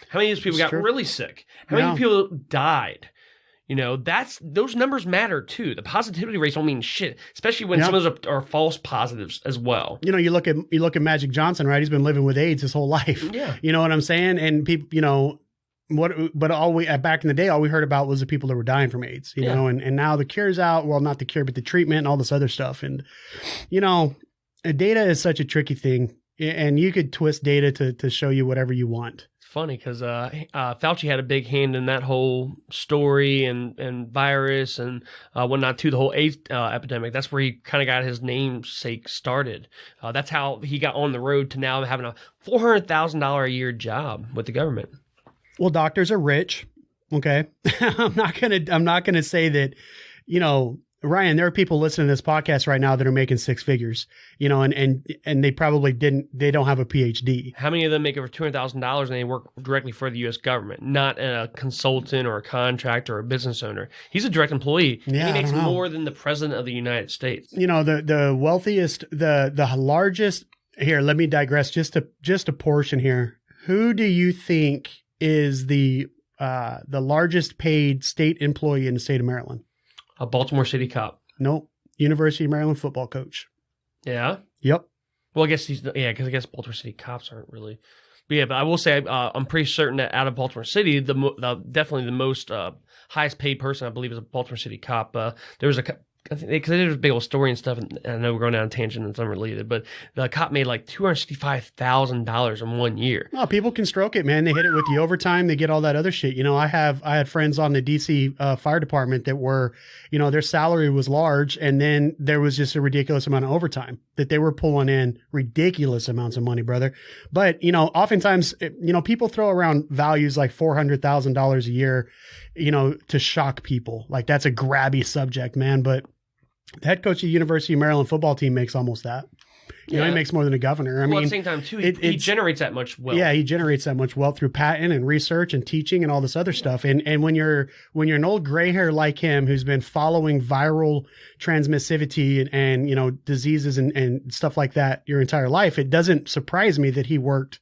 How many of those people got really sick? How many people died? Those numbers matter too. The positivity rates don't mean shit, especially when some of those are false positives as well. You look at Magic Johnson, right? He's been living with AIDS his whole life. Yeah. You know what I'm saying? And people, back in the day, all we heard about was the people that were dying from AIDS, know, and now the cure's out. Well, not the cure, but the treatment and all this other stuff. And, data is such a tricky thing, and you could twist data to show you whatever you want. funny because Fauci had a big hand in that whole story and virus and whatnot too. The whole AIDS epidemic. That's where he kind of got his namesake started. That's how he got on the road to now having a $400,000 a year job with the government. Well, doctors are rich. Okay, I'm not gonna say that. Ryan, there are people listening to this podcast right now that are making six figures, and they probably they don't have a PhD. How many of them make over $200,000 and they work directly for the U.S. government, not a consultant or a contractor or a business owner? He's a direct employee. Yeah, he makes more than the president of the United States. The wealthiest, the largest. Here, let me digress just a portion here. Who do you think is the largest paid state employee in the state of Maryland? A Baltimore City cop. Nope. University of Maryland football coach. Yeah? Yep. Well, I guess because I guess Baltimore City cops aren't really. But I will say I'm pretty certain that out of Baltimore City, definitely the most highest paid person, I believe, is a Baltimore City cop. There was because there's a big old story and stuff, and I know we're going down a tangent and it's unrelated, but the cop made like $265,000 in 1 year. Oh, people can stroke it, man. They hit it with the overtime. They get all that other shit. I had friends on the DC fire department that were, their salary was large, and then there was just a ridiculous amount of overtime that they were pulling in ridiculous amounts of money, brother. But, oftentimes, people throw around values like $400,000 a year, to shock people. Like that's a grabby subject, man. But the head coach of the University of Maryland football team makes almost that. He makes more than a governor. At the same time, too, he generates that much wealth. Yeah, he generates that much wealth through patent and research and teaching and all this other stuff. And when you're an old gray hair like him who's been following viral transmissivity and diseases and stuff like that your entire life, it doesn't surprise me that he worked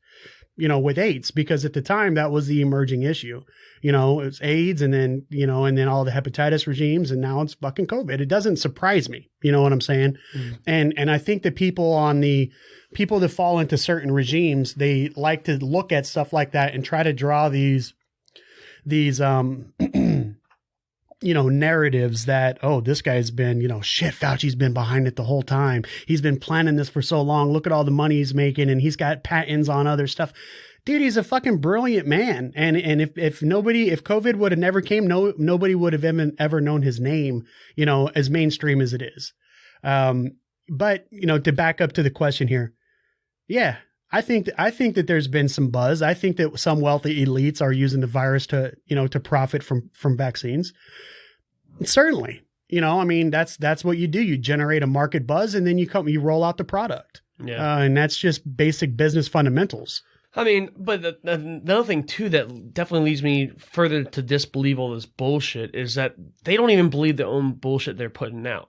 with AIDS, because at the time that was the emerging issue. It was AIDS and then all the hepatitis regimes, and now it's fucking COVID. It doesn't surprise me. You know what I'm saying? Mm. And I think that people that fall into certain regimes, they like to look at stuff like that and try to draw these narratives that, oh, this guy's been, Fauci's been behind it the whole time. He's been planning this for so long. Look at all the money he's making, and he's got patents on other stuff. Dude, he's a fucking brilliant man. And if COVID would have never came, nobody would have ever known his name, as mainstream as it is. But to back up to the question here. Yeah, I think that there's been some buzz. I think that some wealthy elites are using the virus to profit from vaccines. Certainly, that's what you do. You generate a market buzz, and then you roll out the product. Yeah. And that's just basic business fundamentals. I mean, but the other thing, too, that definitely leads me further to disbelieve all this bullshit is that they don't even believe their own bullshit they're putting out.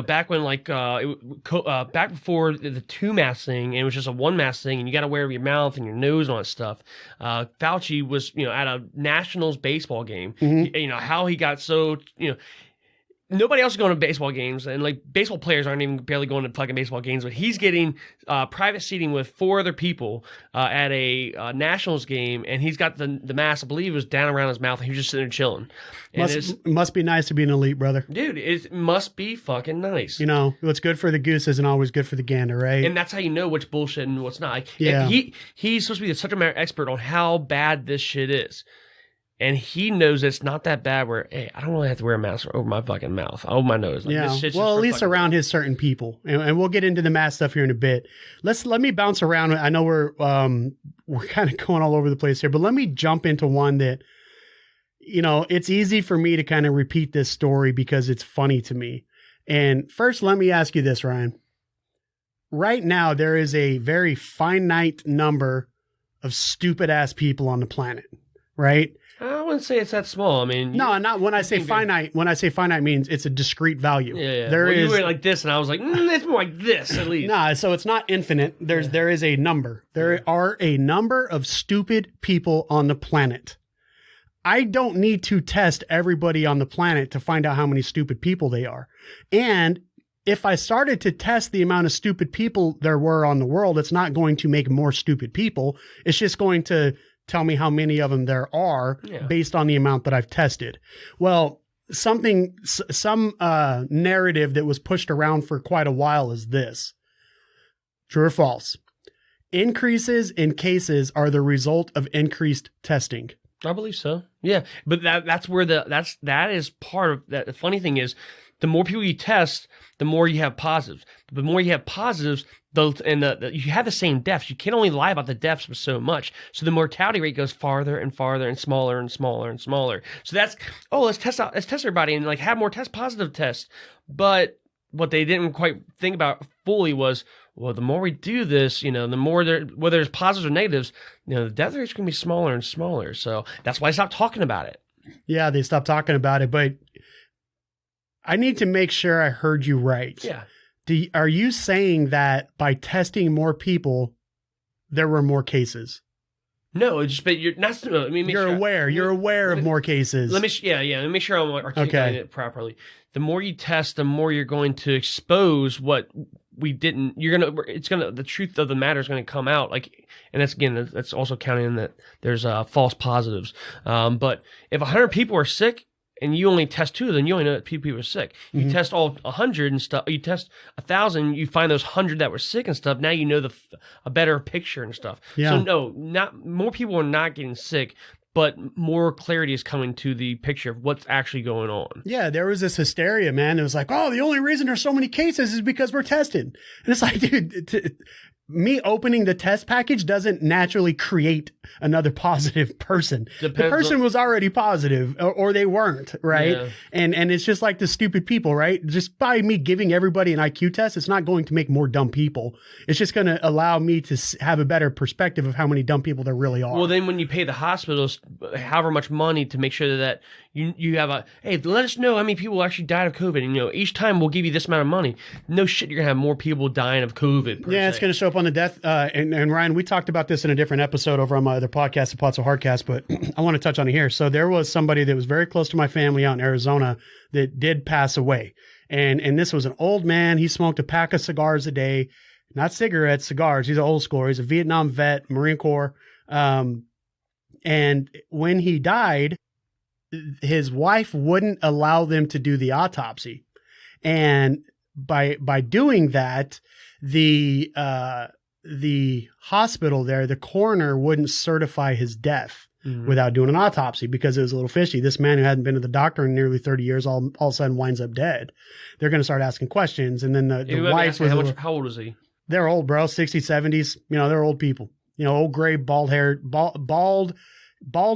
Back when, back before the 2-mask thing, and it was just a 1-mask thing, and you got to wear your mouth and your nose and all that stuff, Fauci was, at a Nationals baseball game. Mm-hmm. How he got so, nobody else is going to baseball games, and baseball players aren't even barely going to fucking baseball games, but he's getting private seating with 4 other people at a Nationals game, and he's got the mask, I believe it was down around his mouth, and he was just sitting there chilling. Must be nice to be an elite, brother. Dude, it must be fucking nice. What's good for the goose isn't always good for the gander, right? And that's how you know which bullshit and what's not. Yeah. He's supposed to be such an expert on how bad this shit is. And he knows it's not that bad where, hey, I don't really have to wear a mask over my fucking mouth, over my nose. Well, at least around his certain people. And we'll get into the mask stuff here in a bit. Let me bounce around. I know we're kind of going all over the place here, but let me jump into one that, it's easy for me to kind of repeat this story because it's funny to me. And first, let me ask you this, Ryan. Right now, there is a very finite number of stupid ass people on the planet, right? I wouldn't say it's that small. I mean, no, not when I say finite. When I say finite, means it's a discrete value. Yeah. You were like this, and I was like, it's more like this at least. Nah, so it's not infinite. There is a number. There are a number of stupid people on the planet. I don't need to test everybody on the planet to find out how many stupid people they are. And if I started to test the amount of stupid people there were on the world, it's not going to make more stupid people. It's just going to tell me how many of them there are based on the amount that I've tested. Well, some narrative that was pushed around for quite a while is this. True or false? increases in cases are the result of increased testing. I believe so. Yeah, but that's where that is part of that. The funny thing is, the more people you test, the more you have positives. The more you have positives, you have the same deaths. You can only lie about the deaths for so much. So the mortality rate goes farther and farther and smaller and smaller and smaller. So that's let's test everybody and like have more positive tests. But what they didn't quite think about fully was, well, the more we do this, the more whether there's positives or negatives, the death rate's going to be smaller and smaller. So that's why I stopped talking about it. Yeah, they stopped talking about it, but I need to make sure I heard you right. Yeah. Are you saying that by testing more people, there were more cases? No, but you're not. You're aware. You're aware of more cases. Let me make sure I'm articulating it properly. The more you test, the more you're going to expose what we didn't. The truth of the matter is going to come out. And that's also counting in that there's false positives. But if 100 people are sick, and you only test 2, then you only know that people are sick. You test all 100 and stuff. You test 1,000, you find those 100 that were sick and stuff. Now you know a better picture and stuff. Yeah. So no, not more people are not getting sick, but more clarity is coming to the picture of what's actually going on. Yeah, there was this hysteria, man. It was like, oh, the only reason there's so many cases is because we're tested. And it's like, dude, me opening the test package doesn't naturally create another positive person. The person was already positive or they weren't, right? Yeah. And it's just like the stupid people, right? Just by me giving everybody an IQ test, it's not going to make more dumb people. It's just going to allow me to have a better perspective of how many dumb people there really are. Well, then when you pay the hospitals however much money to make sure that you have hey, let us know how many people actually died of COVID. And, each time we'll give you this amount of money. No shit, you're going to have more people dying of COVID. It's going to show up on the death. And Ryan, we talked about this in a different episode over on my other podcast, the Pots of Hardcast, but I want to touch on it here. So there was somebody that was very close to my family out in Arizona that did pass away. And this was an old man. He smoked a pack of cigars a day, not cigarettes, cigars. He's an old schooler. He's a Vietnam vet, Marine Corps. And when he died, his wife wouldn't allow them to do the autopsy. And by doing that, the hospital there, the coroner wouldn't certify his death without doing an autopsy because it was a little fishy. This man who hadn't been to the doctor in nearly 30 years all of a sudden winds up dead. They're going to start asking questions. And then the wife was... How old is he? They're old, bro. 60s, 70s. They're old people. Old gray, bald hair, bald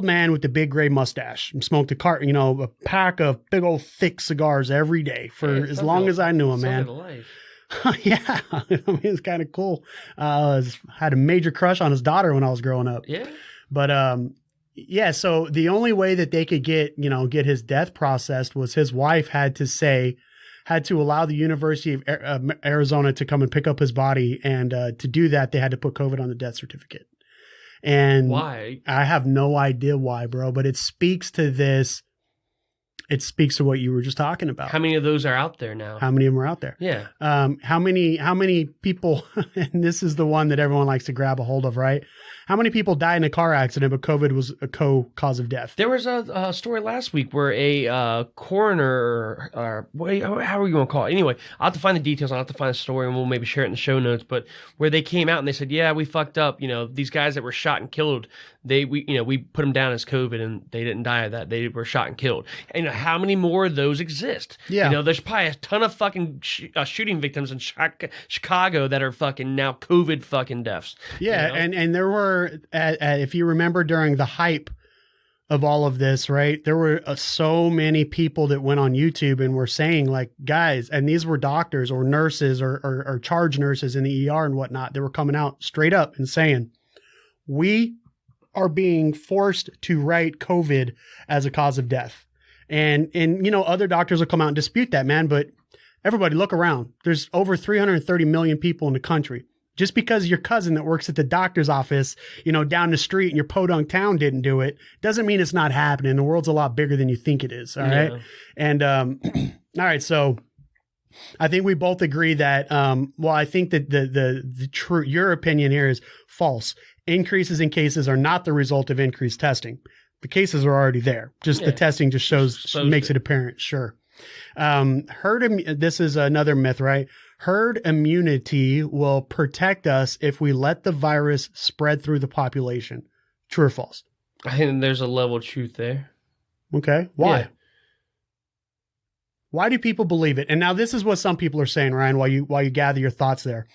man with the big gray mustache. Smoked a pack of big old thick cigars every day for as long as I knew him, man. Yeah, it's kind of cool. Had a major crush on his daughter when I was growing up. Yeah, but so the only way that they could get his death processed was his wife had to allow the University of Arizona to come and pick up his body, and to do that they had to put COVID on the death certificate. And why? I have no idea why, bro, but it speaks to this. It speaks to what you were just talking about. How many of those are out there now? How many of them are out there? Yeah. How many people, and this is the one that everyone likes to grab a hold of, right? How many people died in a car accident, but COVID was a cause of death? There was a story last week where a coroner, or how are you going to call it? Anyway, I'll have to find the details. I'll have to find the story, and we'll maybe share it in the show notes. But where they came out and they said, yeah, we fucked up. These guys that were shot and killed, we put them down as COVID, and they didn't die of that. They were shot and killed. And how many more of those exist? Yeah. There's probably a ton of fucking shooting victims in Chicago that are fucking now COVID fucking deaths. Yeah, and there were, if you remember during the hype of all of this, right, there were so many people that went on YouTube and were saying, like, guys, and these were doctors or nurses or charge nurses in the ER and whatnot, they were coming out straight up and saying, we are being forced to write COVID as a cause of death. And other doctors will come out and dispute that, man. But everybody look around. There's over 330 million people in the country. Just because your cousin that works at the doctor's office, down the street in your podunk town didn't do it, doesn't mean it's not happening. The world's a lot bigger than you think it is. All right. And, all right. So I think we both agree that, I think that the true, your opinion here is false. Increases in cases are not the result of increased testing. The cases are already there. Just the testing just makes it apparent. Sure. This is another myth, right? herd immunity will protect us if we let the virus spread through the population. True or false? I think there's a level of truth there. Okay. Why? Yeah. Why do people believe it? And now this is what some people are saying, Ryan, while you gather your thoughts there.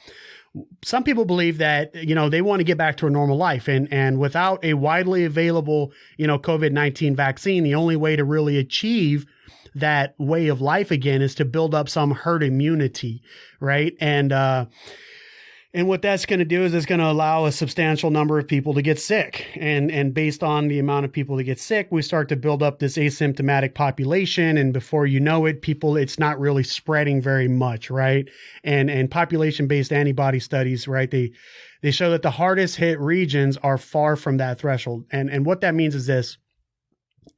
Some people believe that, they want to get back to a normal life, and without a widely available, COVID-19 vaccine, the only way to really achieve that way of life again is to build up some herd immunity, right? And what that's going to do is it's going to allow a substantial number of people to get sick. And based on the amount of people that get sick, we start to build up this asymptomatic population. And before you know it, it's not really spreading very much, right? And population-based antibody studies, right? They show that the hardest hit regions are far from that threshold. And what that means is this: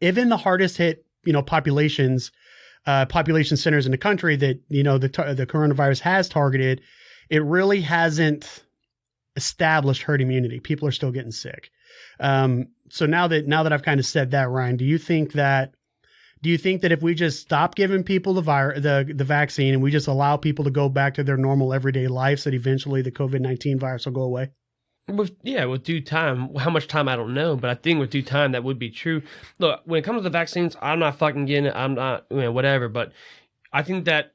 even the hardest hit, population centers in the country that, the coronavirus has targeted, it really hasn't established herd immunity. People are still getting sick. So now that I've kind of said that, Ryan, do you think that if we just stop giving people the vaccine and we just allow people to go back to their normal everyday lives, that eventually the COVID-19 virus will go away? With due time. How much time, I don't know, but I think with due time that would be true. Look, when it comes to the vaccines, I'm not fucking getting it. I'm not, whatever. But I think that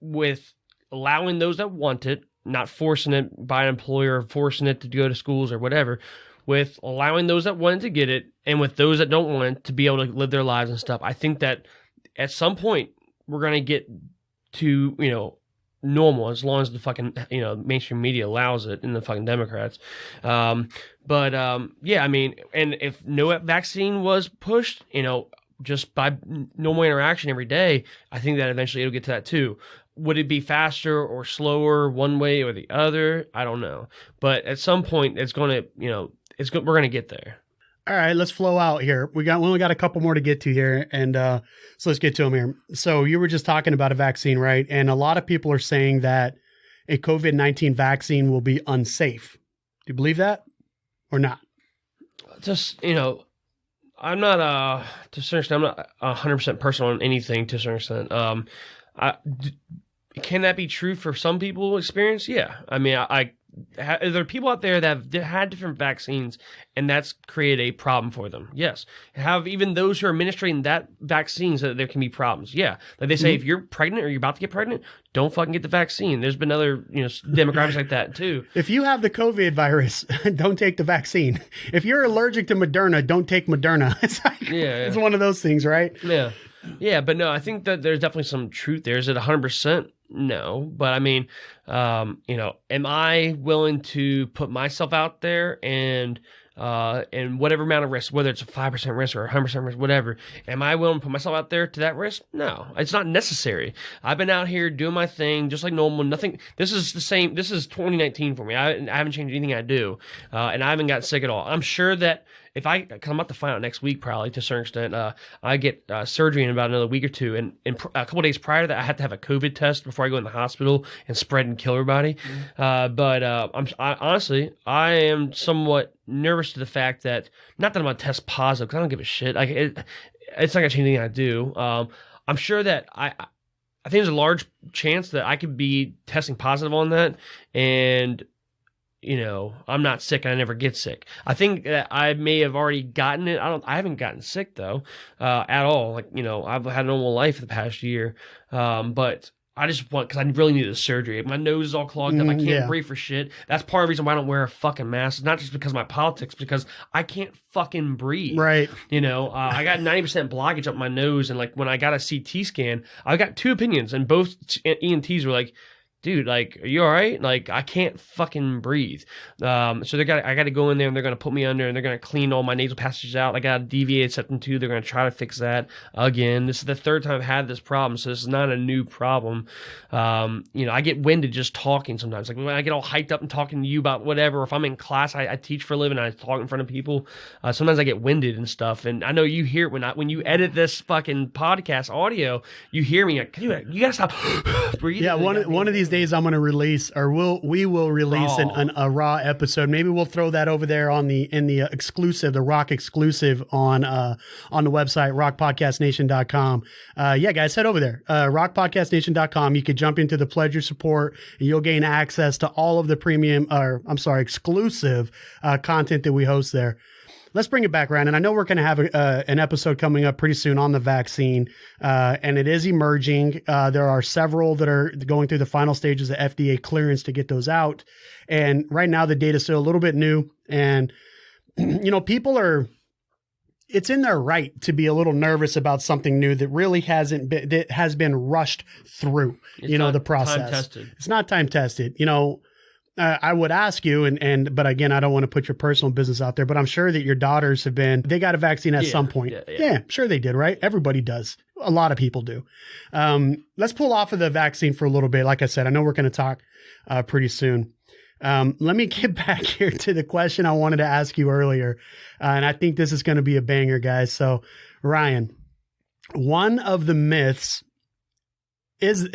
with allowing those that want it, not forcing it by an employer, forcing it to go to schools or whatever, with allowing those that want to get it, and with those that don't want it to be able to live their lives and stuff, I think that at some point we're going to get to, normal, as long as the fucking, mainstream media allows it, and the fucking Democrats. And if no vaccine was pushed, just by normal interaction every day, I think that eventually it'll get to that too. Would it be faster or slower one way or the other? I don't know. But at some point it's going to, we're going to get there. All right, let's flow out here. We only got a couple more to get to here, and so let's get to them here. So you were just talking about a vaccine, right? And a lot of people are saying that a COVID-19 vaccine will be unsafe. Do you believe that or not? Just, I'm not, to a certain extent, I'm not 100% personal on anything to a certain extent. Can that be true for some people experience? Yeah. I mean, there are people out there that have had different vaccines, and that's created a problem for them. Yes. Have even those who are administering that vaccines, that there can be problems. Yeah. Like they say, if you're pregnant or you're about to get pregnant, don't fucking get the vaccine. There's been other, demographics like that too. If you have the COVID virus, don't take the vaccine. If you're allergic to Moderna, don't take Moderna. It's like, it's one of those things, right? Yeah. Yeah. But no, I think that there's definitely some truth there. Is it 100%? No, but I mean, am I willing to put myself out there and whatever amount of risk, whether it's a 5% risk or 100% risk, whatever, am I willing to put myself out there to that risk? No, it's not necessary. I've been out here doing my thing just like normal. Nothing. This is the same. This is 2019 for me. I haven't changed anything I do, and I haven't got sick at all. I'm sure that if I'm about to find out next week, probably to a certain extent, I get surgery in about another week or two, and a couple of days prior to that, I had to have a COVID test before I go in the hospital and spread and kill everybody. Honestly, I am somewhat nervous to the fact that, not that I'm gonna test positive, because I don't give a shit. It's not gonna change anything I do. I'm sure that I think there's a large chance that I could be testing positive on that, and I'm not sick and I never get sick. I think that I may have already gotten it. I haven't gotten sick though, at all. Like, I've had a normal life the past year. But I just because I really need the surgery. My nose is all clogged up. I can't breathe for shit. That's part of the reason why I don't wear a fucking mask. It's not just because of my politics, because I can't fucking breathe. Right. I got 90% blockage up my nose. And like when I got a CT scan, I got two opinions, and both ENTs were like, dude, like, are you all right? Like, I can't fucking breathe. So I got to go in there, and they're going to put me under, and they're going to clean all my nasal passages out. I got a deviated septum too. They're going to try to fix that again. This is the third time I've had this problem, so this is not a new problem. I get winded just talking sometimes. Like when I get all hyped up and talking to you about whatever, or if I'm in class, I teach for a living, and I talk in front of people. Sometimes I get winded and stuff, and I know you hear it when you edit this fucking podcast audio. You hear me like, dude, you got to stop breathing. Yeah, one of these days I'm going to release, or we will release a raw episode. Maybe we'll throw that over there on the exclusive, the ROC exclusive on the website, rockpodcastnation.com. Yeah, guys, head over there, rockpodcastnation.com. You could jump into the pledge your support, and you'll gain access to all of the exclusive content that we host there. Let's bring it back around. And I know we're going to have an episode coming up pretty soon on the vaccine, and it is emerging. There are several that are going through the final stages of FDA clearance to get those out. And right now the data is still a little bit new. And, people it's in their right to be a little nervous about something new that really has been rushed through, the process. Time tested. It's not time tested. I would ask you, but again, I don't want to put your personal business out there, but I'm sure that your daughters they got a vaccine at some point. Yeah, sure they did, right? Everybody does. A lot of people do. Let's pull off of the vaccine for a little bit. Like I said, I know we're going to talk pretty soon. Let me get back here to the question I wanted to ask you earlier. And I think this is going to be a banger, guys. So, Ryan, one of the myths is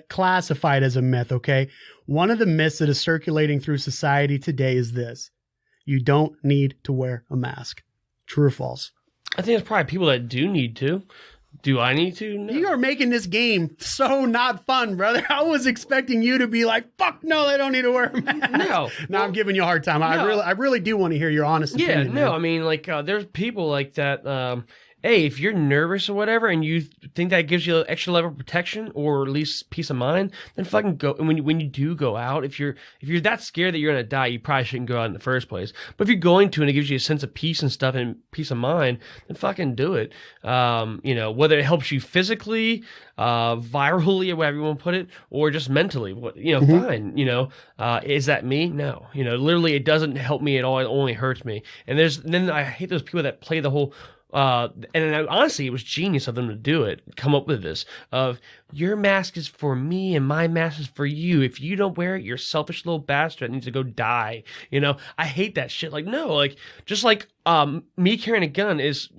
classified as a myth, okay? One of the myths that is circulating through society today is this: you don't need to wear a mask. True or false? I think there's probably people that do need to. Do I need to? No. You are making this game so not fun, brother. I was expecting you to be like, fuck no, they don't need to wear a mask. No. I'm giving you a hard time. No. I really do want to hear your honest opinion. Yeah, no, man. I mean, there's people like that. Hey, if you're nervous or whatever and you think that gives you an extra level of protection or at least peace of mind, then fucking go. And when you do go out, if you're that scared that you're going to die, you probably shouldn't go out in the first place. But if you're going to and it gives you a sense of peace and stuff and peace of mind, then fucking do it. Whether it helps you physically, virally, or whatever you want to put it, or just mentally, fine. Is that me? No. Literally it doesn't help me at all. It only hurts me. And then I hate those people that play the whole, honestly, it was genius of them to do it, come up with this of your mask is for me and my mask is for you. If you don't wear it, you're a selfish little bastard that needs to go die. I hate that shit. Just like me carrying a gun is,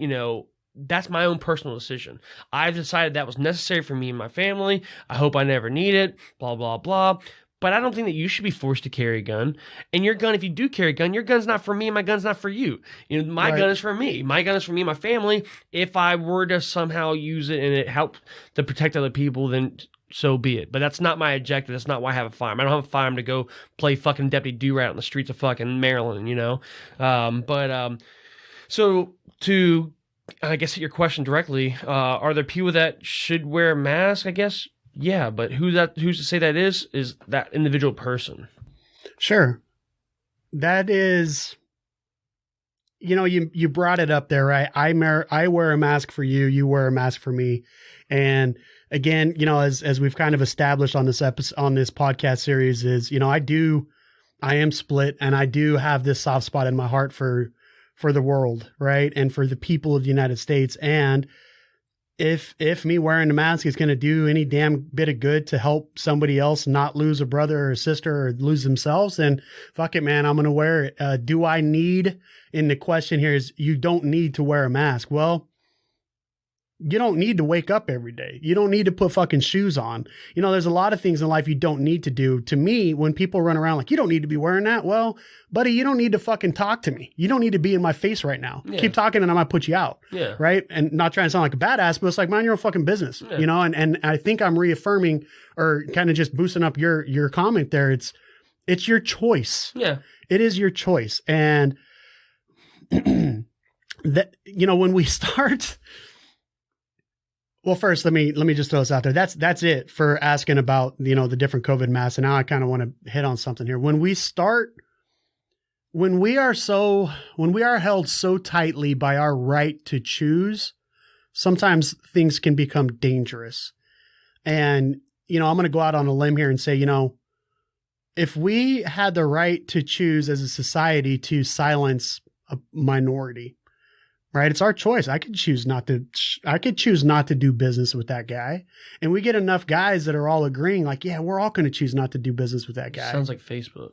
that's my own personal decision. I've decided that was necessary for me and my family. I hope I never need it, blah, blah, blah. But I don't think that you should be forced to carry a gun. And your gun, if you do carry a gun, your gun's not for me and my gun's not for you. My gun is for me. My gun is for me and my family. If I were to somehow use it and it helped to protect other people, then so be it. But that's not my objective. That's not why I have a firearm. I don't have a firearm to go play fucking Deputy Do-Right on the streets of fucking Maryland, So to, I guess, hit your question directly, are there people that should wear a mask, I guess? Yeah, but who's to say that is that individual person? Sure. That is, you brought it up there, right? I wear a mask for you, you wear a mask for me. And again, as we've kind of established on this podcast series is, I am split, and I do have this soft spot in my heart for the world, right? And for the people of the United States. And if me wearing a mask is going to do any damn bit of good to help somebody else not lose a brother or a sister or lose themselves, then fuck it, man, I'm going to wear it. Do I need, and the question here is, you don't need to wear a mask. Well, you don't need to wake up every day. You don't need to put fucking shoes on. There's a lot of things in life you don't need to do. To me, when people run around like, you don't need to be wearing that. Well, buddy, you don't need to fucking talk to me. You don't need to be in my face right now. Yeah. Keep talking and I might put you out. Yeah. Right. And not trying to sound like a badass, but it's like, mind your own fucking business, and I think I'm reaffirming or kind of just boosting up your comment there. It's your choice. Yeah. It is your choice. And that, when we start, well, first, let me just throw this out there. That's it for asking about, the different COVID masks. And now I kind of want to hit on something here. When we are held so tightly by our right to choose, sometimes things can become dangerous. And, I'm going to go out on a limb here and say, if we had the right to choose as a society to silence a minority, right? It's our choice. I could choose not to do business with that guy. And we get enough guys that are all agreeing like, yeah, we're all going to choose not to do business with that guy. Sounds like Facebook.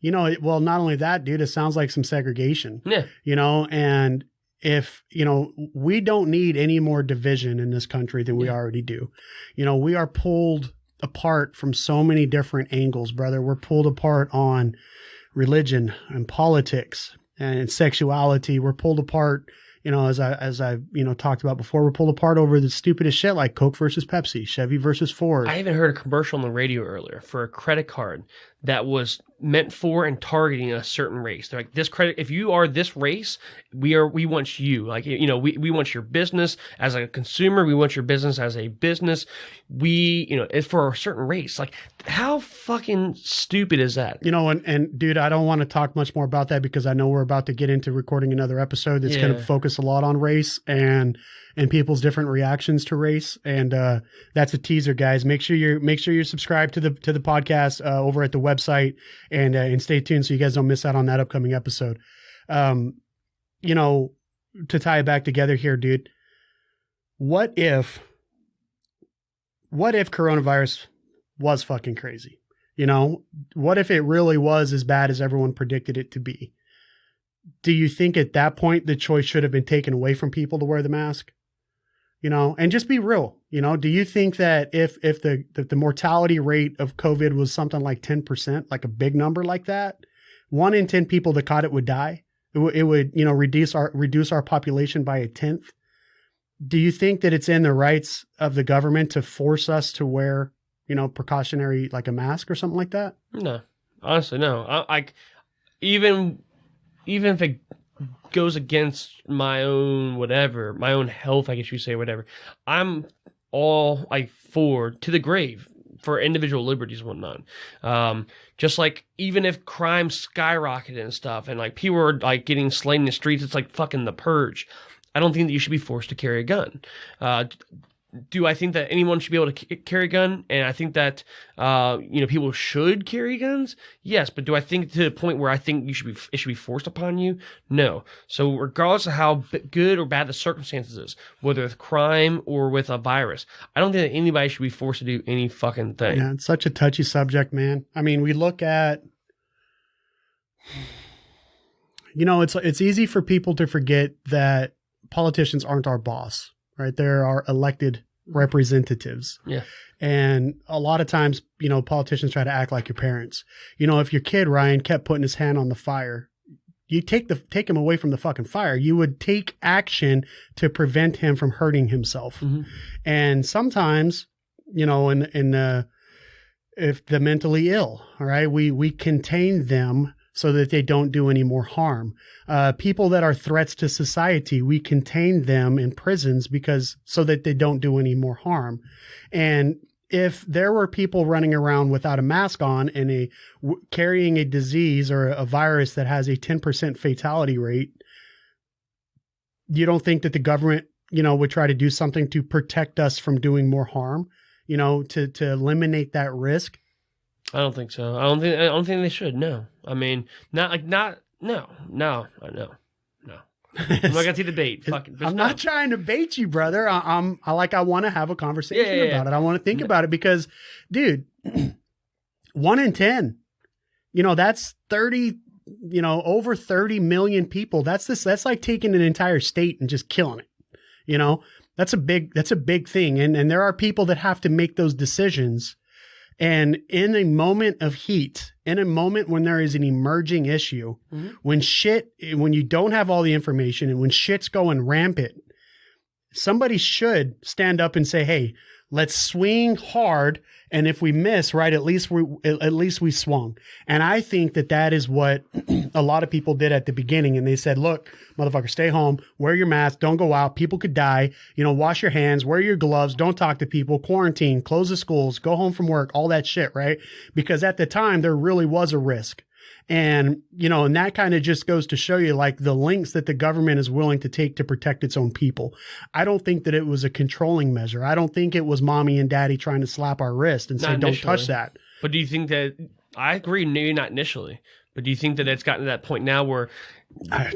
Well, not only that, dude, it sounds like some segregation. Yeah. And if, we don't need any more division in this country than we already do. We are pulled apart from so many different angles, brother. We're pulled apart on religion and politics and sexuality. We're pulled apart, as I talked about before. We're pulled apart over the stupidest shit like Coke versus Pepsi, Chevy versus Ford. I even heard a commercial on the radio earlier for a credit card that was meant for and targeting a certain race. They're like, this credit, if you are this race, we want you. Like, we want your business as a consumer. We want your business as a business. It's for a certain race. Like, how fucking stupid is that? And dude, I don't want to talk much more about that because I know we're about to get into recording another episode that's going to focus a lot on race and people's different reactions to race. And that's a teaser, guys. Make sure you're subscribed to the podcast over at the website and stay tuned so you guys don't miss out on that upcoming episode. To tie it back together here, dude, what if coronavirus was fucking crazy? What if it really was as bad as everyone predicted it to be? Do you think at that point the choice should have been taken away from people to wear the mask? And just be real. Do you think that if the mortality rate of COVID was something like 10%, like a big number like that, 1 in 10 people that caught it would die? It would reduce our population by 1/10. Do you think that it's in the rights of the government to force us to wear, precautionary, like a mask or something like that? No, honestly, no. Even if it goes against my own health, I guess you say, whatever, I'm all for to the grave for individual liberties and whatnot. Just like even if crime skyrocketed and stuff and like people are like getting slain in the streets, it's like fucking the purge. I don't think that you should be forced to carry a gun. Do I think that anyone should be able to carry a gun? And I think that, people should carry guns? Yes. But do I think to the point where I think it should be forced upon you? No. So regardless of how good or bad the circumstances is, whether it's crime or with a virus, I don't think that anybody should be forced to do any fucking thing. Yeah, it's such a touchy subject, man. I mean, we look at, it's easy for people to forget that politicians aren't our boss, right? They're our elected representatives. Yeah. And a lot of times, politicians try to act like your parents. If your kid, Ryan, kept putting his hand on the fire, you take him away from the fucking fire. You would take action to prevent him from hurting himself. Mm-hmm. And sometimes, if the mentally ill, all right, we contain them so that they don't do any more harm. People that are threats to society, we contain them in prisons so that they don't do any more harm. And if there were people running around without a mask on and carrying a disease or a virus that has a 10% fatality rate, you don't think that the government, would try to do something to protect us from doing more harm, to eliminate that risk? I don't think so. I don't think they should. No. I mean, no. I'm not gonna take the bait. I'm not trying to bait you, brother. I want to have a conversation about it. I want to think about it because, dude, 1 in 10, that's 30, over 30 million people. That's like taking an entire state and just killing it. That's a big thing. And there are people that have to make those decisions. And in a moment of heat, in a moment when there is an emerging issue, mm-hmm. when you don't have all the information and when shit's going rampant, somebody should stand up and say, hey, let's swing hard. And if we miss, right, at least we swung. And I think that is what a lot of people did at the beginning. And they said, look, motherfucker, stay home, wear your mask, don't go out. People could die, wash your hands, wear your gloves, don't talk to people, quarantine, close the schools, go home from work, all that shit, right? Because at the time there really was a risk. And, and that kind of just goes to show you like the lengths that the government is willing to take to protect its own people. I don't think that it was a controlling measure. I don't think it was mommy and daddy trying to slap our wrist and say, don't touch that. But do you think that, I agree, maybe not initially, but do you think that it's gotten to that point now where...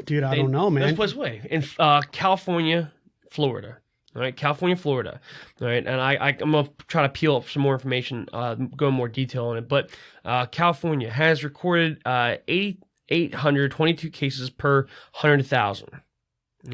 Dude, I don't know, man. Let's put it this way. In California, Florida. All right, California, Florida. All right, and I'm going to try to peel up some more information, go in more detail on it. But California has recorded 822 cases per 100,000. All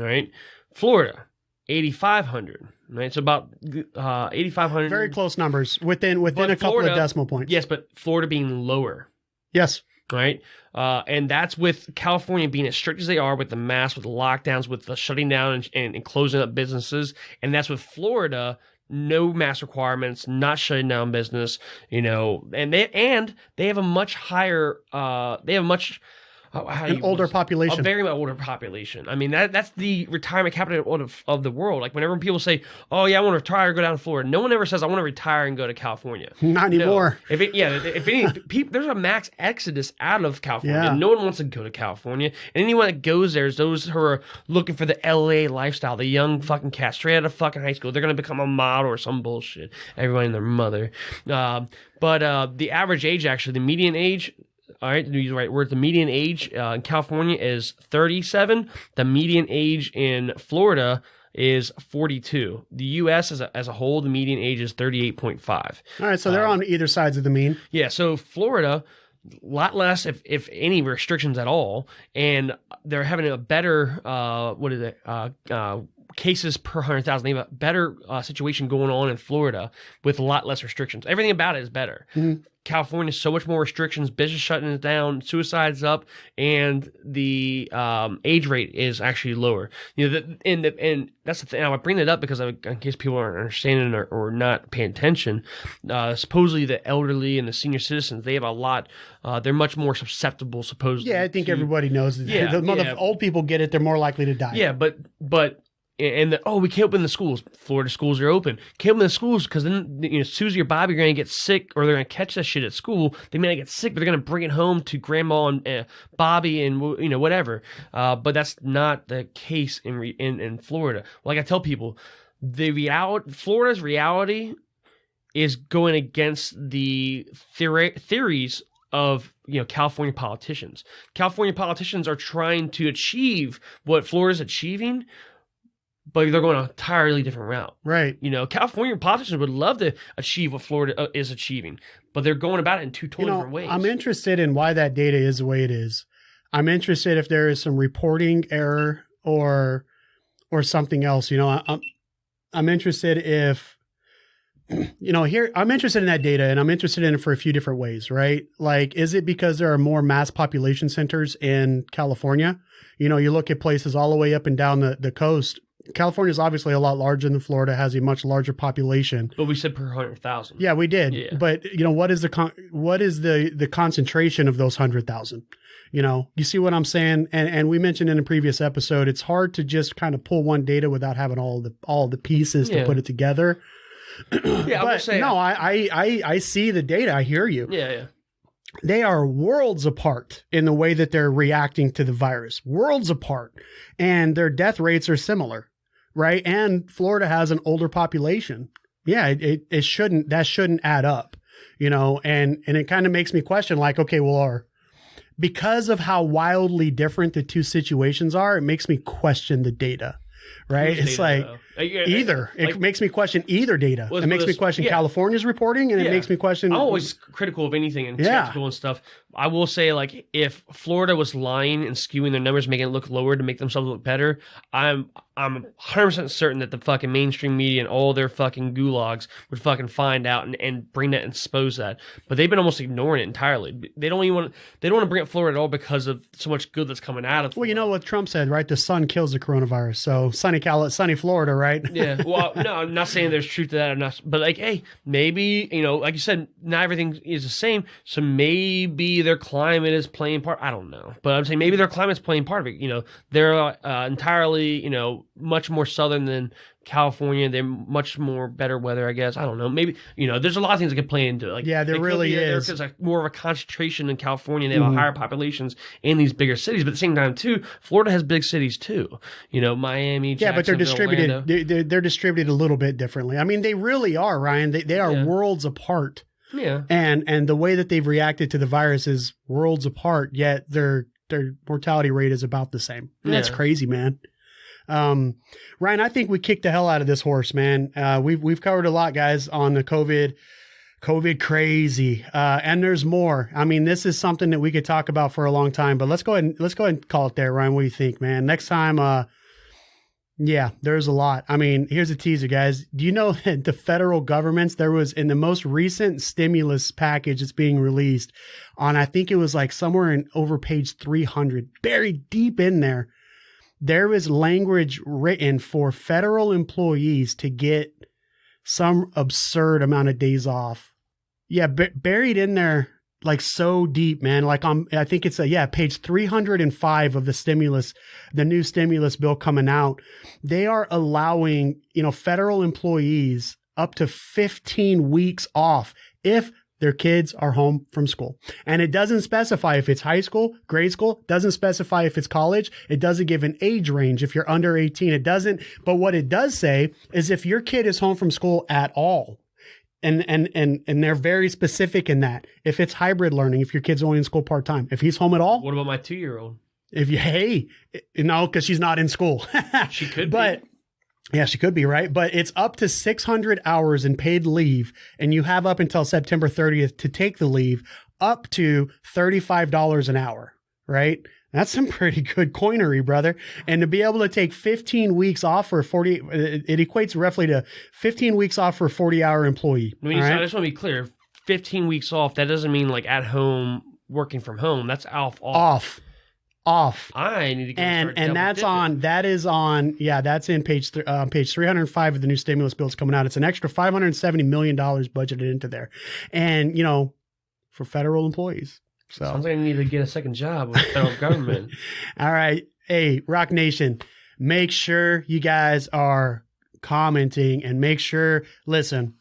right, Florida, 8,500. right? So about 8,500. Very close numbers within But a couple Florida- of decimal points. Yes, but Florida being lower. Yes. Right, and that's with California being as strict as they are with the masks, with the lockdowns, with the shutting down and closing up businesses, and that's with Florida, no mask requirements, not shutting down business, and they have a much higher, An older population. A very older population. I mean, that's the retirement capital of the world. Like whenever people say, "Oh yeah, I want to retire, go down to Florida," no one ever says, "I want to retire and go to California." Not anymore. No. If any, there's a max exodus out of California. Yeah. No one wants to go to California, and anyone that goes there is those who are looking for the LA lifestyle, the young fucking cat straight out of fucking high school. They're gonna become a model or some bullshit. Everybody and their mother. But the average age, actually, the median age. All right, to use the right word. The median age in California is 37. The median age in Florida is 42. The U.S. as a whole, the median age is 38.5. All right, so they're on either sides of the mean. Yeah, so Florida, a lot less, if any, restrictions at all, and they're having a better cases per 100,000. They have a better situation going on in Florida with a lot less restrictions. Everything about it is better. Mm-hmm. California, so much more restrictions, business shutting it down, suicides up, and the age rate is actually lower. And that's the thing. I bring that up because in case people aren't understanding or not paying attention, supposedly the elderly and the senior citizens, they have a lot. They're much more susceptible, supposedly. Yeah, I think everybody knows. Old people get it. They're more likely to die. Yeah, but. We can't open the schools. Florida schools are open. Can't open the schools because then Susie or Bobby are going to get sick, or they're going to catch that shit at school. They may not get sick, but they're going to bring it home to Grandma and Bobby and whatever. But that's not the case in Florida. Like I tell people, Florida's reality is going against the theories of California politicians. California politicians are trying to achieve what Florida's achieving, but they're going an entirely different route. Right. California politicians would love to achieve what Florida is achieving, but they're going about it in two totally different ways. I'm interested in why that data is the way it is. I'm interested if there is some reporting error or something else. I'm interested if, I'm interested in that data, and I'm interested in it for a few different ways, right? Like, is it because there are more mass population centers in California? You look at places all the way up and down the coast. California is obviously a lot larger than Florida, has a much larger population. But we said per 100,000. Yeah, we did. Yeah. But what is the concentration of those 100,000? You see what I'm saying? And we mentioned in a previous episode, it's hard to just kind of pull one data without having all the pieces to put it together. Yeah, but say, no, I see the data. I hear you. Yeah. They are worlds apart in the way that they're reacting to the virus. Worlds apart, and their death rates are similar. Right. And Florida has an older population. Yeah, it shouldn't add up, and it kind of makes me question, like, okay, well, because of how wildly different the two situations are, it makes me question the data. Right. It's like either. It makes me question either data. It makes me question California's reporting, and it makes me question. I'm always critical of anything and skeptical and stuff. I will say, like, if Florida was lying and skewing their numbers, making it look lower to make themselves look better, I'm 100% certain that the fucking mainstream media and all their fucking gulags would fucking find out and bring that and expose that. But they've been almost ignoring it entirely. They don't want to bring up Florida at all because of so much good that's coming out of Florida. Well, you know what Trump said, right? The sun kills the coronavirus. So sunny Florida, right? Yeah. Well, no, I'm not saying there's truth to that or not, but like, hey, maybe, like you said, not everything is the same. So maybe their climate is playing part. I don't know, but I'm saying maybe their climate's playing part of it. They're entirely, much more southern than California. They're much more better weather, I guess. I don't know. Maybe, there's a lot of things that could play into it. Like, yeah, there really is. There's more of a concentration in California. They have higher populations in these bigger cities, but at the same time, too, Florida has big cities too. Miami, Jacksonville, but they're distributed. Orlando. They're distributed a little bit differently. I mean, they really are, Ryan. They are worlds apart. Yeah. And the way that they've reacted to the virus is worlds apart, yet their mortality rate is about the same. That's crazy, man. Ryan, I think we kicked the hell out of this horse, man. We've covered a lot, guys, on the COVID crazy. And there's more. I mean, this is something that we could talk about for a long time, but let's go ahead and call it there. Ryan, what do you think, man? Next time, Yeah, there's a lot. I mean, here's a teaser, guys. Do you know that the federal governments, there was in the most recent stimulus package that's being released on, I think it was like somewhere in over page 300, buried deep in there, there is language written for federal employees to get some absurd amount of days off. Yeah, buried in there, like so deep, man. Like I think it's page 305 of the new stimulus bill coming out. They are allowing, federal employees up to 15 weeks off if their kids are home from school. And it doesn't specify if it's high school, grade school, doesn't specify if it's college. It doesn't give an age range if you're under 18. It doesn't. But what it does say is if your kid is home from school at all, and they're very specific in that. If it's hybrid learning, if your kid's only in school part-time, if he's home at all. What about my 2-year-old? Because she's not in school. She could be. Yeah, she could be, right? But it's up to 600 hours in paid leave, and you have up until September 30th to take the leave, up to $35 an hour, right? That's some pretty good coinery, brother. And to be able to take 15 weeks off for 40, it equates roughly to 15 weeks off for a 40-hour employee. I just want to be clear. 15 weeks off, that doesn't mean like at home, working from home. That's off. I need to get and that's that's in page 305 of the new stimulus bill is coming out. It's an extra $570 million budgeted into there. And, for federal employees. So sounds like I need to get a second job with the federal government. All right. Hey, Rock Nation, make sure you guys are commenting and make sure, listen,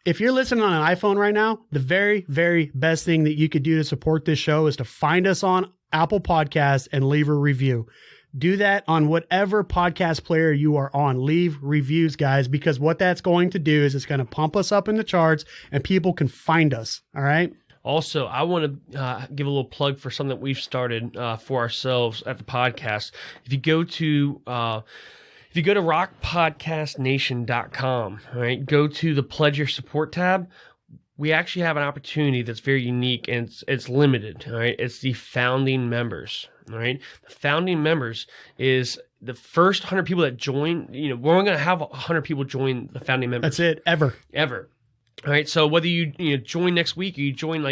if you're listening on an iPhone right now, the very, very best thing that you could do to support this show is to find us on Apple Podcasts and leave a review. Do that on whatever podcast player you are on. Leave reviews, guys, because what that's going to do is it's going to pump us up in the charts and people can find us. All right. Also, I want to give a little plug for something that we've started for ourselves at the podcast. If you go to rockpodcastnation.com, all right, go to the Pledge Your Support tab. We actually have an opportunity that's very unique and it's limited. All right, it's the founding members. All right, the founding members is the first 100 people that join. We're only going to have 100 people join the founding members. That's it, ever. All right, so whether you join next week or you join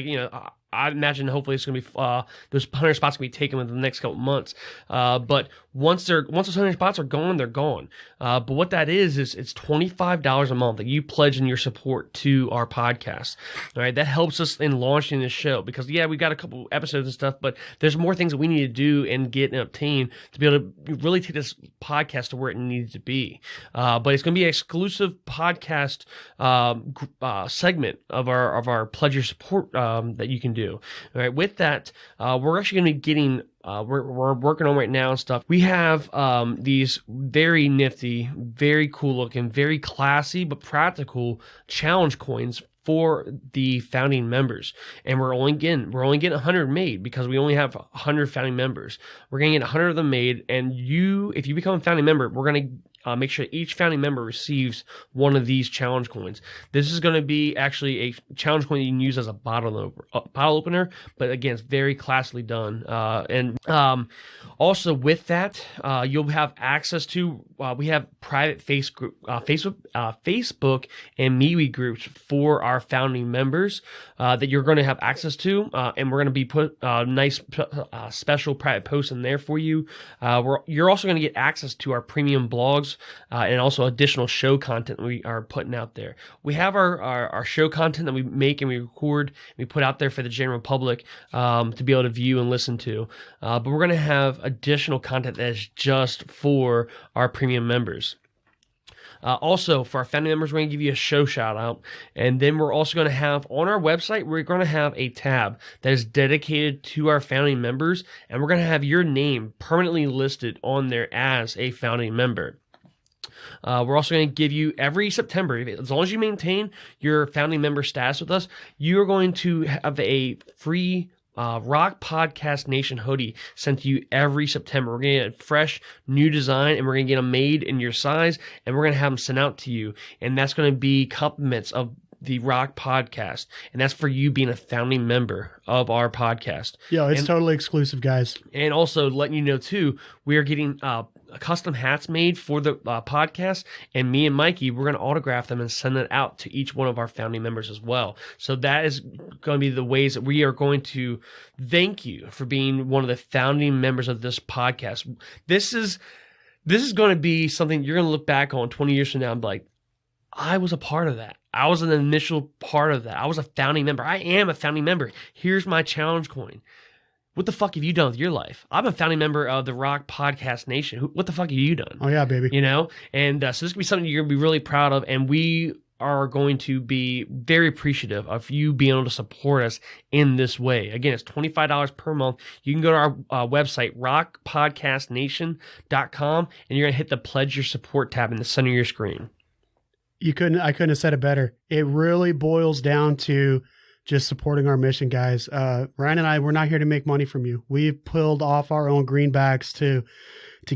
I imagine hopefully it's going to be those 100 spots going to be taken within the next couple months. But once those 100 spots are gone, they're gone. But what that is it's $25 a month that you pledge in your support to our podcast. All right, that helps us in launching this show because we got a couple episodes and stuff, but there's more things that we need to do and get and obtain to be able to really take this podcast to where it needs to be. But it's going to be an exclusive podcast segment of our pledge your support that you can do. All right, with that, we're actually going to be getting. We're working on right now and stuff. We have these very nifty, very cool looking, very classy but practical challenge coins for the founding members, and we're only getting 100 made because we only have 100 founding members. We're going to get 100 of them made, and if you become a founding member, we're going to make sure each founding member receives one of these challenge coins. This is going to be actually a challenge coin that you can use as a bottle opener, but again, it's very classily done. Also with that, you'll have access to, we have private Facebook and MeWe groups for our founding members that you're going to have access to, and we're going to be put nice special private posts in there for you. You're also going to get access to our premium blogs and also additional show content we are putting out there. We have our show content that we make and we record and we put out there for the general public to be able to view and listen to. But we're going to have additional content that is just for our premium members. Also, for our founding members, we're going to give you a show shout out. And then we're also going to have on our website, we're going to have a tab that is dedicated to our founding members. And we're going to have your name permanently listed on there as a founding member. We're also going to give you every September, as long as you maintain your founding member status with us, you're going to have a free Rock Podcast Nation hoodie sent to you every September. We're going to get a fresh new design and we're going to get them made in your size and we're going to have them sent out to you. And that's going to be compliments of the Rock Podcast. And that's for you being a founding member of our podcast. Yo, it's totally exclusive, guys. And also letting you know too, we are getting custom hats made for the podcast, and me and Mikey, we're going to autograph them and send it out to each one of our founding members as well. So that is going to be the ways that we are going to thank you for being one of the founding members of this podcast. This is going to be something you're going to look back on 20 years from now and be like, I was a part of that. I was an initial part of that. I was a founding member. I am a founding member. Here's my challenge coin. What the fuck have you done with your life? I'm a founding member of the ROC Podcast Nation. What the fuck have you done? Oh, yeah, baby. You know? And so this could be something you're going to be really proud of. And we are going to be very appreciative of you being able to support us in this way. Again, it's $25 per month. You can go to our website, rockpodcastnation.com, and you're going to hit the Pledge Your Support tab in the center of your screen. I couldn't have said it better. It really boils down to just supporting our mission, guys. Ryan and I, we're not here to make money from you. We've pulled off our own greenbacks to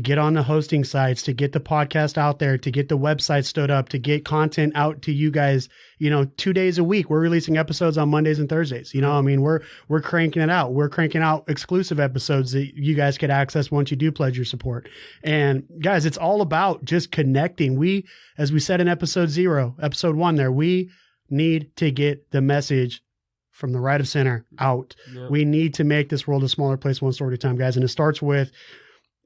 get on the hosting sites, to get the podcast out there, to get the website stood up, to get content out to you guys, 2 days a week. We're releasing episodes on Mondays and Thursdays. I mean, we're cranking it out. We're cranking out exclusive episodes that you guys could access once you do pledge your support. And guys, it's all about just connecting. We, as we said in episode 1 there, we need to get the message from the right of center out. Yep. We need to make this world a smaller place, one story at a time, guys. And it starts with,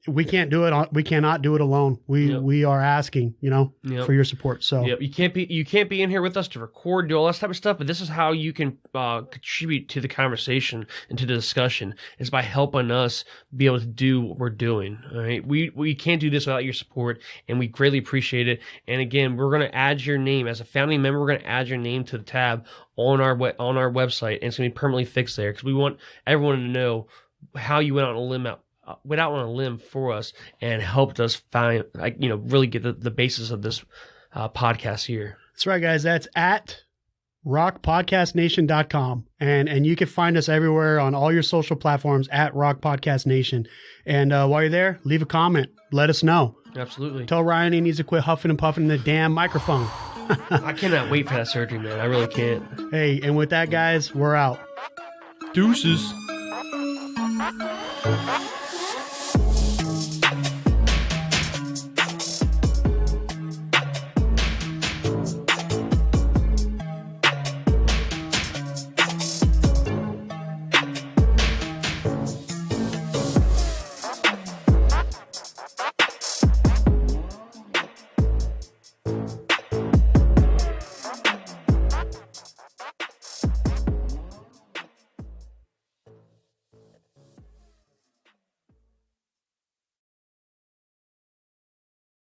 we cannot do it alone. We are asking, for your support. So you can't be in here with us to record, do all that type of stuff, but this is how you can contribute to the conversation and to the discussion, is by helping us be able to do what we're doing. All right. We can't do this without your support, and we greatly appreciate it. And again, we're going to add your name as a founding member. We're going to add your name to the tab on our website, and it's going to be permanently fixed there, because we want everyone to know how you went out on a limb for us and helped us find, really get the basis of this podcast here. That's right, guys. That's at rockpodcastnation.com. And you can find us everywhere on all your social platforms at Rock Podcast Nation. And while you're there, leave a comment. Let us know. Absolutely. Tell Ryan he needs to quit huffing and puffing in the damn microphone. I cannot wait for that surgery, man. I really can't. Hey, and with that, guys, we're out. Deuces.